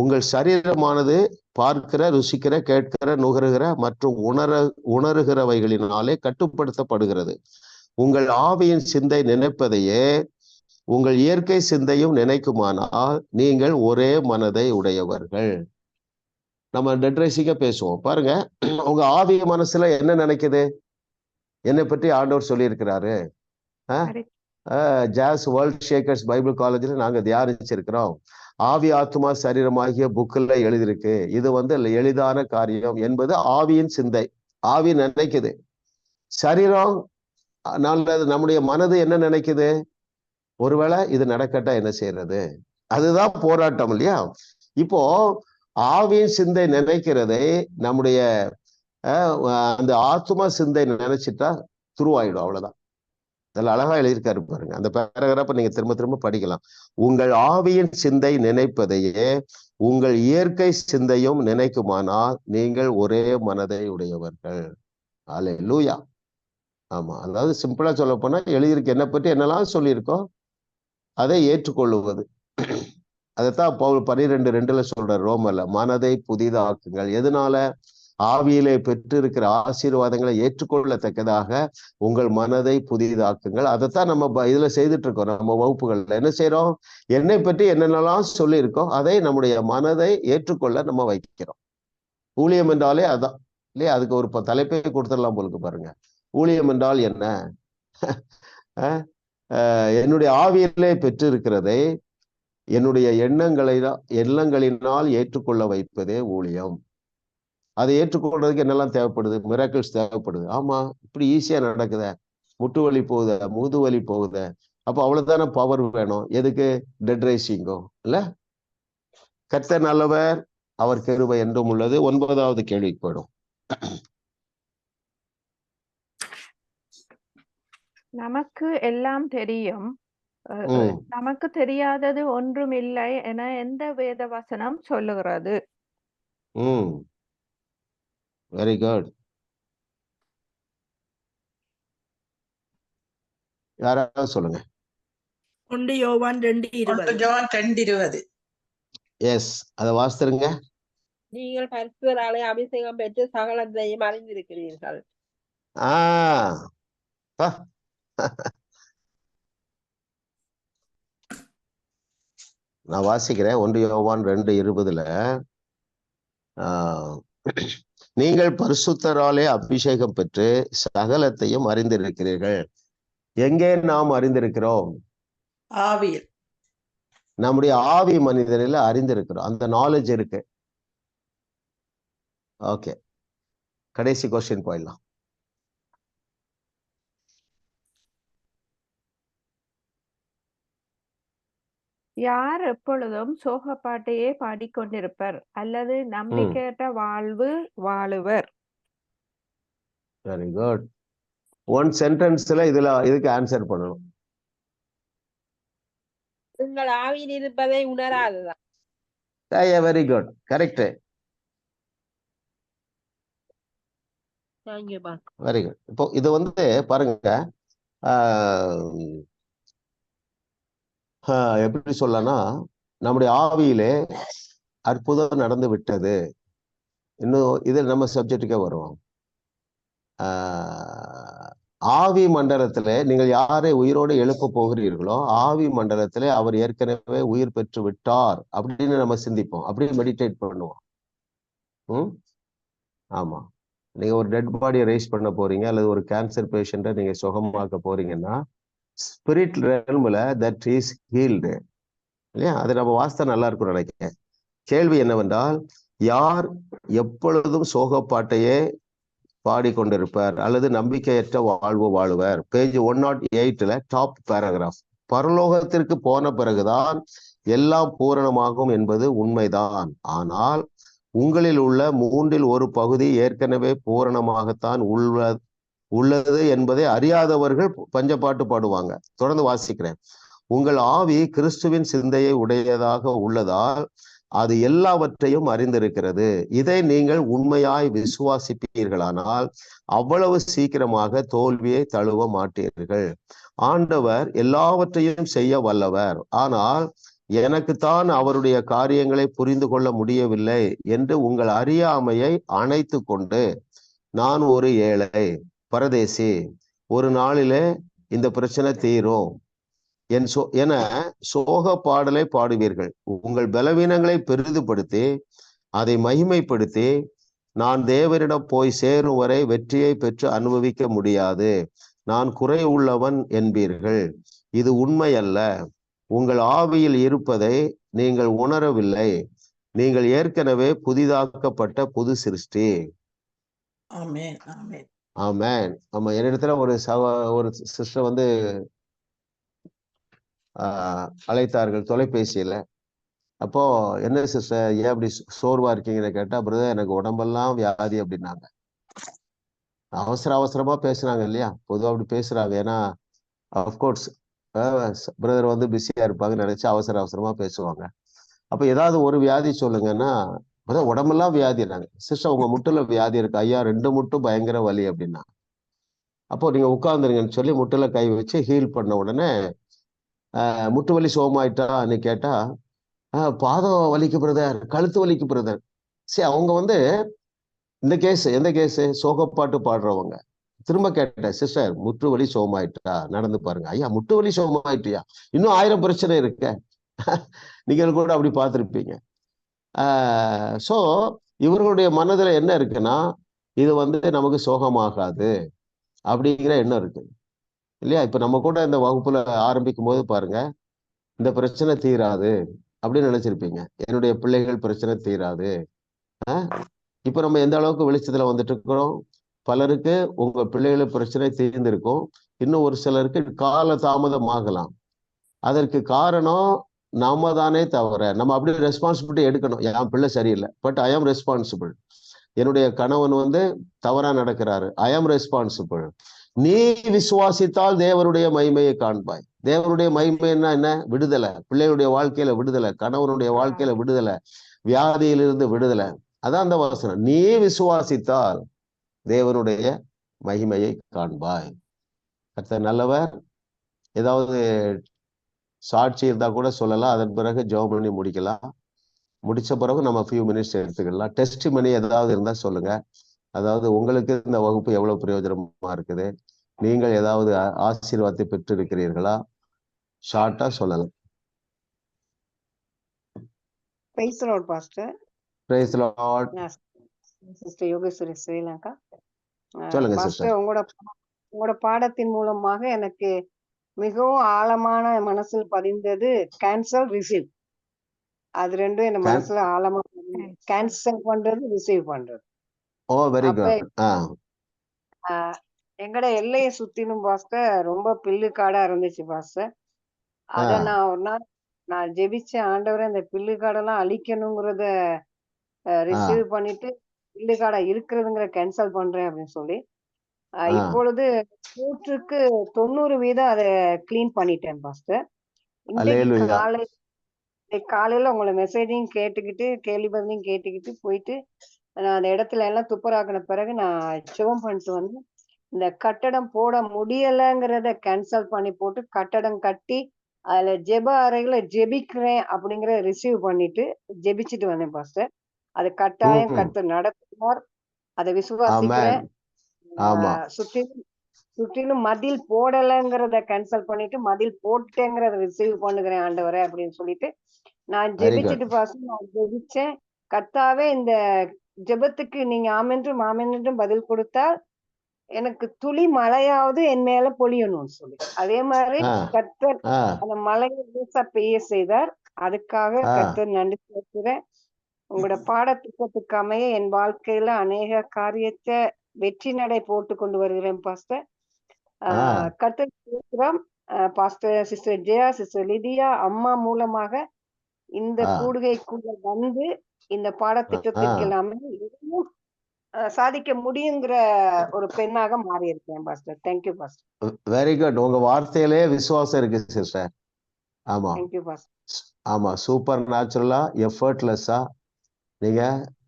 உங்கள் சரீரமானது பார்க்கிற, ருசிக்கிற, கேட்கிற, நுகருகிற மற்றும் உணர்கிறவைகளினாலே கட்டுப்படுத்தப்படுகிறது. உங்கள் ஆவியின் சிந்தை நினைப்பதையே உங்கள் இயற்கை சிந்தையும் நினைக்குமானால் நீங்கள் ஒரே மனதை உடையவர்கள். நம்ம டெட்ரைசிக்கா பேசுவோம் பாருங்க. உங்க ஆவி மனசுல என்ன நினைக்குது? என்னை பற்றி ஆண்டவர் சொல்லியிருக்கிறாரு. ஜாஸ் வேர்ல்ட் ஷேக்கர்ஸ் பைபிள் காலேஜில் நாங்க தியானிச்சிருக்கிறோம். ஆவி ஆத்மா சரீரமாகிய புக்கில் எழுதியிருக்கு. இது எளிதான காரியம் என்பது ஆவியின் சிந்தை. ஆவி நினைக்குது. சரீரம் நல்லது. நம்முடைய மனது என்ன நினைக்குது? ஒருவேளை இது நடக்கட்டா என்ன செய்யறது? அதுதான் போராட்டம் இல்லையா? இப்போ ஆவியின் சிந்தை நினைக்கிறதை நம்முடைய அந்த ஆத்மா சிந்தை நினைச்சிட்டா துருவாயிடும். அவ்வளவுதான். அதில் அழகா எழுதியிருக்காரு பாருங்க. அந்த பேராகிராஃபை நீங்க திரும்ப திரும்ப படிக்கலாம். உங்கள் ஆவியின் சிந்தை நினைப்பதையே உங்கள் இயற்கை சிந்தையும் நினைக்குமானால் நீங்கள் ஒரே மனதை உடையவர்கள். அல்லேலூயா. ஆமா, அதாவது சிம்பிளா சொல்ல போனா எழுதியிருக்கு என்னை பற்றி என்னெல்லாம் சொல்லியிருக்கோம் அதை ஏற்றுக்கொள்ளுவது. அதைத்தான் பவுல் 12:2 சொல்றார் ரோமர்ல, மனதை புதிதாக்குங்கள். எதனால? ஆவியிலே பெற்றிருக்கிற ஆசீர்வாதங்களை ஏற்றுக்கொள்ளத்தக்கதாக உங்கள் மனதை புதிதாக்குங்கள். அதைத்தான் நம்ம இதுல செய்துட்டு இருக்கோம். நம்ம வகுப்புகள்ல என்ன செய்யறோம்? என்னை பற்றி என்னென்னலாம் சொல்லியிருக்கோம் அதை நம்முடைய மனதை ஏற்றுக்கொள்ள நம்ம வைக்கிறோம். ஊழியம் என்றாலே அதான் இல்லையா? அதுக்கு ஒரு தலைப்பை கொடுத்துடலாம் போலுக்கு பாருங்க. ஊழியம் என்றால் என்ன? என்னுடைய ஆவியிலே பெற்றிருக்கிறதை என்னுடைய எண்ணங்களினால் ஏற்றுக்கொள்ள வைப்பதே ஊழியம். அதை ஏற்றுக்கொள்றதுக்கு என்னெல்லாம் தேவைப்படுது? மிராக்கிள்ஸ் தேவைப்படுது. ஆமா, இப்படி ஈஸியா நடக்குத, முட்டு வலி போகுத, முது வலி போகுத, அப்போ அவ்வளவுதானே பவர் வேணும். எதுக்கு? டெட் ரைசிங்கோ இல்ல? கர்த்தர் நல்லவர், அவர் கிருபை என்றும் உள்ளது. 9வது கேள்விக்கு போயிடும். நமக்கு எல்லாம் தெரியும், நமக்கு தெரியாதது ஒன்றும் இல்லை என எந்த வேத வசனம் சொல்லுகிறது? Very good. யாராவது சொல்லுங்க. 1 யோவான் 2:20. எஸ், அதை வாசித்துருங்க. நீங்கள் பரிசுத்தராலே அபிஷேகம் பெற்று சகலத்தையும் அறிந்திருக்கிறீர்கள். நான் வாசிக்கிறேன். 1 யோவான் 2:20 நீங்கள் பரிசுத்தராலே அபிஷேகம் பெற்று சகலத்தையும் அறிந்திருக்கிறீர்கள். எங்கே நாம் அறிந்திருக்கிறோம்? ஆவியில். நம்முடைய ஆவி மனிதனில் அறிந்திருக்கிறோம். அந்த நாலேஜ் இருக்கு. ஓகே, கடைசி கொஸ்டின் போயிடலாம். யார் எப்பொழுதும் சோகப்பாட்டையே பாடிக்கொண்டிருப்பர் அல்லது நம்பிக்கையற்ற வாழ்வு வாழுவர்? Very good. ஒன் சென்டென்ஸ்ல இதுக்கு ஆன்சர் பண்ணணும். உங்கள் ஆவியில் இருப்பதை உணராததான். Very good, correct. Very good. இப்போ இது பாருங்க, எப்படி சொல்லனா, நம்முடைய ஆவியிலே அற்புதம் நடந்து விட்டது. இன்னும் இது நம்ம சப்ஜெக்டுக்கே வருவோம். ஆவி மண்டலத்துல நீங்கள் யாரை உயிரோடு எழுப்ப போகிறீர்களோ ஆவி மண்டலத்துல அவர் ஏற்கனவே உயிர் பெற்று விட்டார் அப்படின்னு நம்ம சிந்திப்போம். அப்படியே மெடிடேட் பண்ணுவோம். ஆமா, நீங்க ஒரு டெட் பாடியை ரைஸ் பண்ண போறீங்க அல்லது ஒரு கேன்சர் பேஷண்ட்டை நீங்க சுகமாக்க போறீங்கன்னா ஸ்பிரிட் ரெல்ம்ல தட் இஸ் ஹீல்டு இல்லையா? அது நம்ம வாஸ்தா நல்லா இருக்கும் நினைக்கிறேன். கேள்வி என்னவென்றால், யார் எப்பொழுதும் சோகப்பாட்டையே பாடிக்கொண்டிருப்பார் அல்லது நம்பிக்கையற்ற வாழ்வு வாழுவர்? Page 108 top paragraph. பரலோகத்திற்கு போன பிறகுதான் எல்லாம் பூரணமாகும் என்பது உண்மைதான். ஆனால் உங்களில் உள்ள 1/3 பகுதி ஏற்கனவே பூரணமாகத்தான் உள்ளது என்பதை அறியாதவர்கள் பஞ்சப்பாட்டு பாடுவாங்க. தொடர்ந்து வாசிக்கிறேன். உங்கள் ஆவி கிறிஸ்துவின் சிந்தையை உடையதாக உள்ளதால் அது எல்லாவற்றையும் அறிந்திருக்கிறது. இதை நீங்கள் உண்மையாய் விசுவாசிப்பீர்களானால் அவ்வளவு சீக்கிரமாக தோல்வியை தழுவ மாட்டீர்கள். ஆண்டவர் எல்லாவற்றையும் செய்ய வல்லவர், ஆனால் எனக்குத்தான் அவருடைய காரியங்களை புரிந்து கொள்ள முடியவில்லை என்று உங்கள் அறியாமையை அணைத்து கொண்டு, நான் ஒரு ஏழை பரதேசி, ஒரு நாளிலே இந்த பிரச்சனை தீரும் என சோக பாடலை பாடுவீர்கள். உங்கள் பலவீனங்களை பெரிதுபடுத்தி அதை மகிமைப்படுத்தி நான் தேவரிடம் போய் சேரும் வரை வெற்றியை பெற்று அனுபவிக்க முடியாது, நான் குறை உள்ளவன் என்பீர்கள். இது உண்மை அல்ல. உங்கள் ஆவியில் இருப்பதை நீங்கள் உணரவில்லை. நீங்கள் ஏற்கனவே புதிதாக்கப்பட்ட புது சிருஷ்டி. ஆமென், ஆமென், ஆமென். ஆமா, என்னிடத்துல ஒரு சிஸ்டர் வந்து அழைத்தார்கள் தொலைபேசியில. அப்போ என்ன சிஸ்டர் ஏன் அப்படி சோர்வா இருக்கீங்கன்னு கேட்டா, பிரதர் எனக்கு உடம்பெல்லாம் வியாதி அப்படின்னாங்க. அவசரமா பேசுறாங்க இல்லையா, பொதுவா அப்படி பேசுறாங்க. ஏன்னா அப்கோர்ஸ் பிரதர் வந்து பிஸியா இருப்பாங்கன்னு நினைச்சு அவசரமா பேசுவாங்க. அப்ப ஏதாவது ஒரு வியாதி சொல்லுங்கன்னா, பிரதர் உடம்பெல்லாம் வியாதினாங்க. சிஸ்டர் உங்க முட்டுல வியாதி இருக்கு ஐயா, 2 முட்டும் பயங்கர வலி அப்படின்னா. அப்போ நீங்க உட்கார்ந்துருங்கன்னு சொல்லி முட்டுல கை வச்சு ஹீல் பண்ண உடனே முட்டு வலி சோகமாயிட்டான்னு கேட்டா, பாதம் வலிக்கு பிரதர், கழுத்து வலிக்கு பிரதர். சரி, அவங்க வந்து இந்த கேஸ் எந்த கேஸ், சோகப்பாட்டு பாடுறவங்க. திரும்ப கேட்டேன், சிஸ்டர் முட்டு வலி சோகமாயிட்டா, நடந்து பாருங்க. ஐயா முட்டு வலி சோகமாயிட்டியா, இன்னும் 1000 பிரச்சனை இருக்க. நீங்கள் கூட அப்படி பார்த்துருப்பீங்க. ஸோ இவர்களுடைய மனதுல என்ன இருக்குன்னா, இது வந்து நமக்கு சோகமாகாது அப்படிங்கிற எண்ணம் இருக்கு இல்லையா. இப்ப நம்ம கூட இந்த வகுப்புல ஆரம்பிக்கும் போது பாருங்க, இந்த பிரச்சனை தீராது அப்படின்னு நினைச்சிருப்பீங்க. என்னுடைய பிள்ளைகள் பிரச்சனை தீராது. இப்ப நம்ம எந்த அளவுக்கு வெளிச்சத்துல வந்துட்டு இருக்கிறோம். பலருக்கு உங்க பிள்ளைகள் பிரச்சனை தீர்ந்திருக்கும், இன்னும் ஒரு சிலருக்கு கால தாமதம் ஆகலாம். அதற்கு காரணம் நாம தானே தவிர, நம்ம அப்படி ரெஸ்பான்சிபிலிட்டி எடுக்கணும். என் பிள்ளை சரியில்லை, பட் ஐ ஆம் ரெஸ்பான்சிபிள். என்னுடைய கணவன் வந்து தவறா நடக்கிறாரு, ஐ ஆம் ரெஸ்பான்சிபிள். நீ விசுவாசித்தால் தேவனுடைய மகிமையை காண்பாய். தேவனுடைய மகிமைன்னா என்ன? விடுதலை, பிள்ளைகளுடைய வாழ்க்கையில விடுதலை, கணவனுடைய வாழ்க்கையில விடுதலை, வியாதியிலிருந்து விடுதலை. அதான் அந்த வசனம். நீ விசுவாசித்தால் தேவனுடைய மகிமையை காண்பாய். கர்த்தர் நல்லவர். ஏதாவது சாட்சி இருந்தா கூட சொல்லலாம், அதன் பிறகு ஜெபம் பண்ணி முடிக்கலாம். முடிச்ச பிறகு நம்ம ஃபியூ மினிட்ஸ் எடுத்துக்கலாம். டெஸ்ட் மணி ஏதாவது இருந்தா சொல்லுங்க. அதாவது உங்களுக்கு இந்த வகுப்பு எவ்வளவு பிரயோஜனமா இருக்குது, நீங்கள் ஏதாவது ஆசீர்வாதத்தை பெற்று இருக்கிறீர்களா, ஷார்ட்டா சொல்லலாம். Praise the Lord, Pastor. Praise the Lord. Sister Yogeshwari Sri Lanka. சொல்லுங்க பாஸ்டர், சிஸ்டர். உங்களோட பாடத்தின் மூலமாக எனக்கு மிகவும் ஆழமான மனசில் பதிந்தது கேன்சல் ரிசீவ். அது ரெண்டும் என் மனசுல ஆழமா, கேன்சல் பண்றது ரிசீவ் பண்றது. ஓ வெரி குட். எங்கட எல்லையை சுத்தினும் பாஸ்டர் ரொம்ப பில்லு காடா இருந்துச்சு பாஸ்டர். அத நான் ஒரு நாள் நான் ஜெபிச்ச, ஆண்டவரை அந்த பில்லு காடெல்லாம் அழிக்கணுங்கிறத ரிசீவ் பண்ணிட்டு பில்லு காடா இருக்கிறதுங்கிற கேன்சல் பண்றேன் அப்படின்னு சொல்லி இப்பொழுது 100க்கு 90% அதை கிளீன் பண்ணிட்டேன் பாஸ்டர். இன்றைக்கு காலையில உங்களை மெசேஜையும் கேட்டுக்கிட்டு கேள்வி பதிலையும் கேட்டுக்கிட்டு போயிட்டு நான் அந்த இடத்துல எல்லாம் துப்புராக்கின பிறகு நான் ஜெபம் பண்ணிட்டு வந்து இந்த கட்டடம் போட முடியலைங்கிறத கேன்சல் பண்ணி போட்டு கட்டடம் கட்டி அதுல ஜெப அறைகளை ஜெபிக்கிறேன் அப்படிங்கிற ரிசீவ் பண்ணிட்டு ஜெபிச்சுட்டு வந்தேன் பாஸ்டர். அது கட்டாயம் கர்த்தர் நடத்துவார், அதை விசுவாசிக்கிறேன். சுற்றிலும் மதில் போடலைங்கிறத கேன்சல் பண்ணிட்டு மதில் போட்டேங்கிறத ரிசீவ் பண்ணுகிறேன் ஆண்டவரே அப்படின்னு சொல்லிட்டு நான் ஜெபிச்சுட்டு பாஸ்டர் நான் ஜெபிச்சேன். கர்த்தாவே, இந்த ஜெபத்துக்கு நீங்க ஆமென்றும் ஆமென்றும் பதில் கொடுத்தால் எனக்கு துளி மழையாவது என் மேல பொழியணும்னு சொல்லி, அதே மாதிரி கர்த்தர் அந்த மழையை லேசா பெய்ய செய்தார். அதுக்காக கர்த்தர் நன்றி செலுத்துறேன். உங்களோட பாடத்திட்டத்துக்கு அமைய என் வாழ்க்கையில அநேக காரியத்தை வெற்றி நடை போட்டு கொண்டு வருகிறேன் பாஸ்டர். கர்த்தர் பேசுறோம். பாஸ்டர் சிஸ்டர் ஜெயா, சிஸ்டர் லிதியா அம்மா மூலமாக இந்த கூடுகைக்குள்ள வந்து இந்த பாடத்திட்டத்திற்கு எல்லாமே சாதிக்க முடியுங்கிற ஒரு பெண்ணாக மாறி இருக்கேன் pastor. Thank you pastor. Very good. உங்க வார்த்தையிலே விசுவாசம் இருக்கு சிஸ்டர். ஆமா, தேங்க்யூ பாஸ்டர். ஆமா, சூப்பர் நேச்சுரலா எஃபர்ட்லெஸ்ஸா நீங்க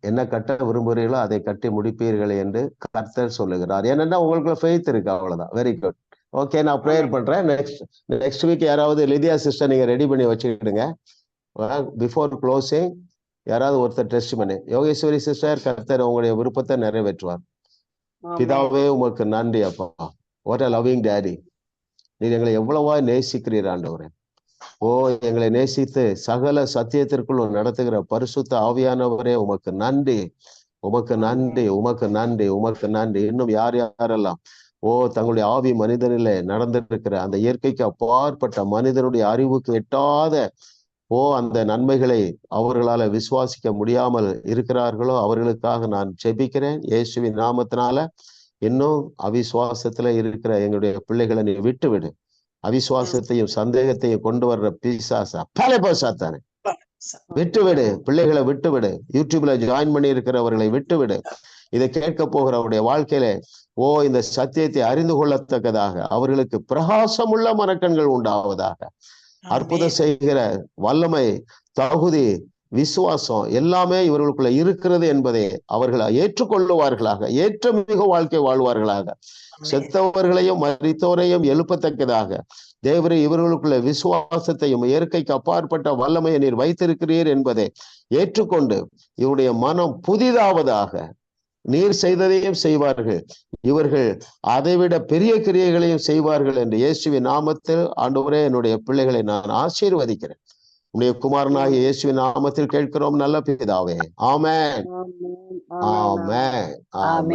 என்ன கட்ட விரும்புகிறீர்களோ அதை கட்டி முடிப்பீர்கள் என்று கர்த்தர் சொல்லுகிறார். ஏன்னா உங்களுக்குள்ள ஃபெய்த் இருக்கு, அவ்வளவுதான். Very good. ஓகே, நான் ப்ரேயர் பண்றேன். நெக்ஸ்ட் வீக் யாராவது லிதியா சிஸ்டர் நீங்க ரெடி பண்ணி வச்சுக்கிடுங்க. பிஃபோர் க்ளோசிங் யாராவது ஒருத்தர் டெஸ்ட் பண்ணி. யோகேஸ்வரி சிஸ்டர், கர்த்தர் உங்களுடைய விருப்பத்தை நிறைவேற்றுவார். பிதாவே உமக்கு நன்றி அப்பா. What a loving daddy. நீ எங்களை எவ்வளவா நேசிக்கிறீர் ஆண்டவரே. ஓ, எங்களை நேசித்து சகல சத்தியத்திற்குள் நடத்துகிற பரிசுத்த ஆவியானவரே உமக்கு நன்றி, உமக்கு நன்றி, உமக்கு நன்றி, உமக்கு நன்றி. இன்னும் யார் யாரெல்லாம் தங்களுடைய ஆவி மனிதனிலே நடந்திருக்கிற அந்த இயற்கைக்கு அப்பாற்பட்ட மனிதனுடைய அறிவுக்கு எட்டாத அந்த நன்மைகளை அவர்களால விசுவாசிக்க முடியாமல் இருக்கிறார்களோ அவர்களுக்காக நான் ஜெபிக்கிறேன் இயேசுவின் நாமத்தினால. இன்னும் அவிசுவாசத்துல இருக்கிற எங்களுடைய பிள்ளைகளை நீ விட்டுவிடு. அவிசுவாசத்தையும் சந்தேகத்தையும் கொண்டு வர்ற பிசாசா சாத்தானே விட்டுவிடு. பிள்ளைகளை விட்டுவிடு. யூடியூப்ல ஜாயின் பண்ணி இருக்கிறவர்களை விட்டுவிடு. இதை கேட்க போகிறவருடைய வாழ்க்கையில இந்த சத்தியத்தை அறிந்து கொள்ளத்தக்கதாக அவர்களுக்கு பிரகாசமுள்ள மனக்கண்கள் உண்டாவதாக. அற்புதம் செய்கிற வல்லமை, தகுதி, விசுவாசம் எல்லாமே இவர்களுக்குள்ள இருக்கிறது என்பதை அவர்கள் ஏற்றுக்கொள்ளுவார்களாக, ஏற்றமிகு வாழ்க்கை வாழ்வார்களாக. செத்தவர்களையும் மரித்தோரையும் எழுப்பத்தக்கதாக தேவரே இவர்களுக்குள்ள விசுவாசத்தையும் இயற்கைக்கு அப்பாற்பட்ட வல்லமையை நீர் வைத்திருக்கிறீர் என்பதை ஏற்றுக்கொண்டு இவருடைய மனம் புதிதாவதாக. நீர் செய்ததையும் செய்வார்கள், இவர்கள் அதைவிட பெரிய கிரியைகளையும் செய்வார்கள் என்று இயேசுவின் நாமத்தில் ஆண்டவரே என்னுடைய பிள்ளைகளை நான் ஆசீர்வதிக்கிறேன். உடைய குமாரனாகிய இயேசுவின் நாமத்தில் கேட்கிறோம் நல்ல பிதாவே. ஆமென், ஆமென், ஆமென்.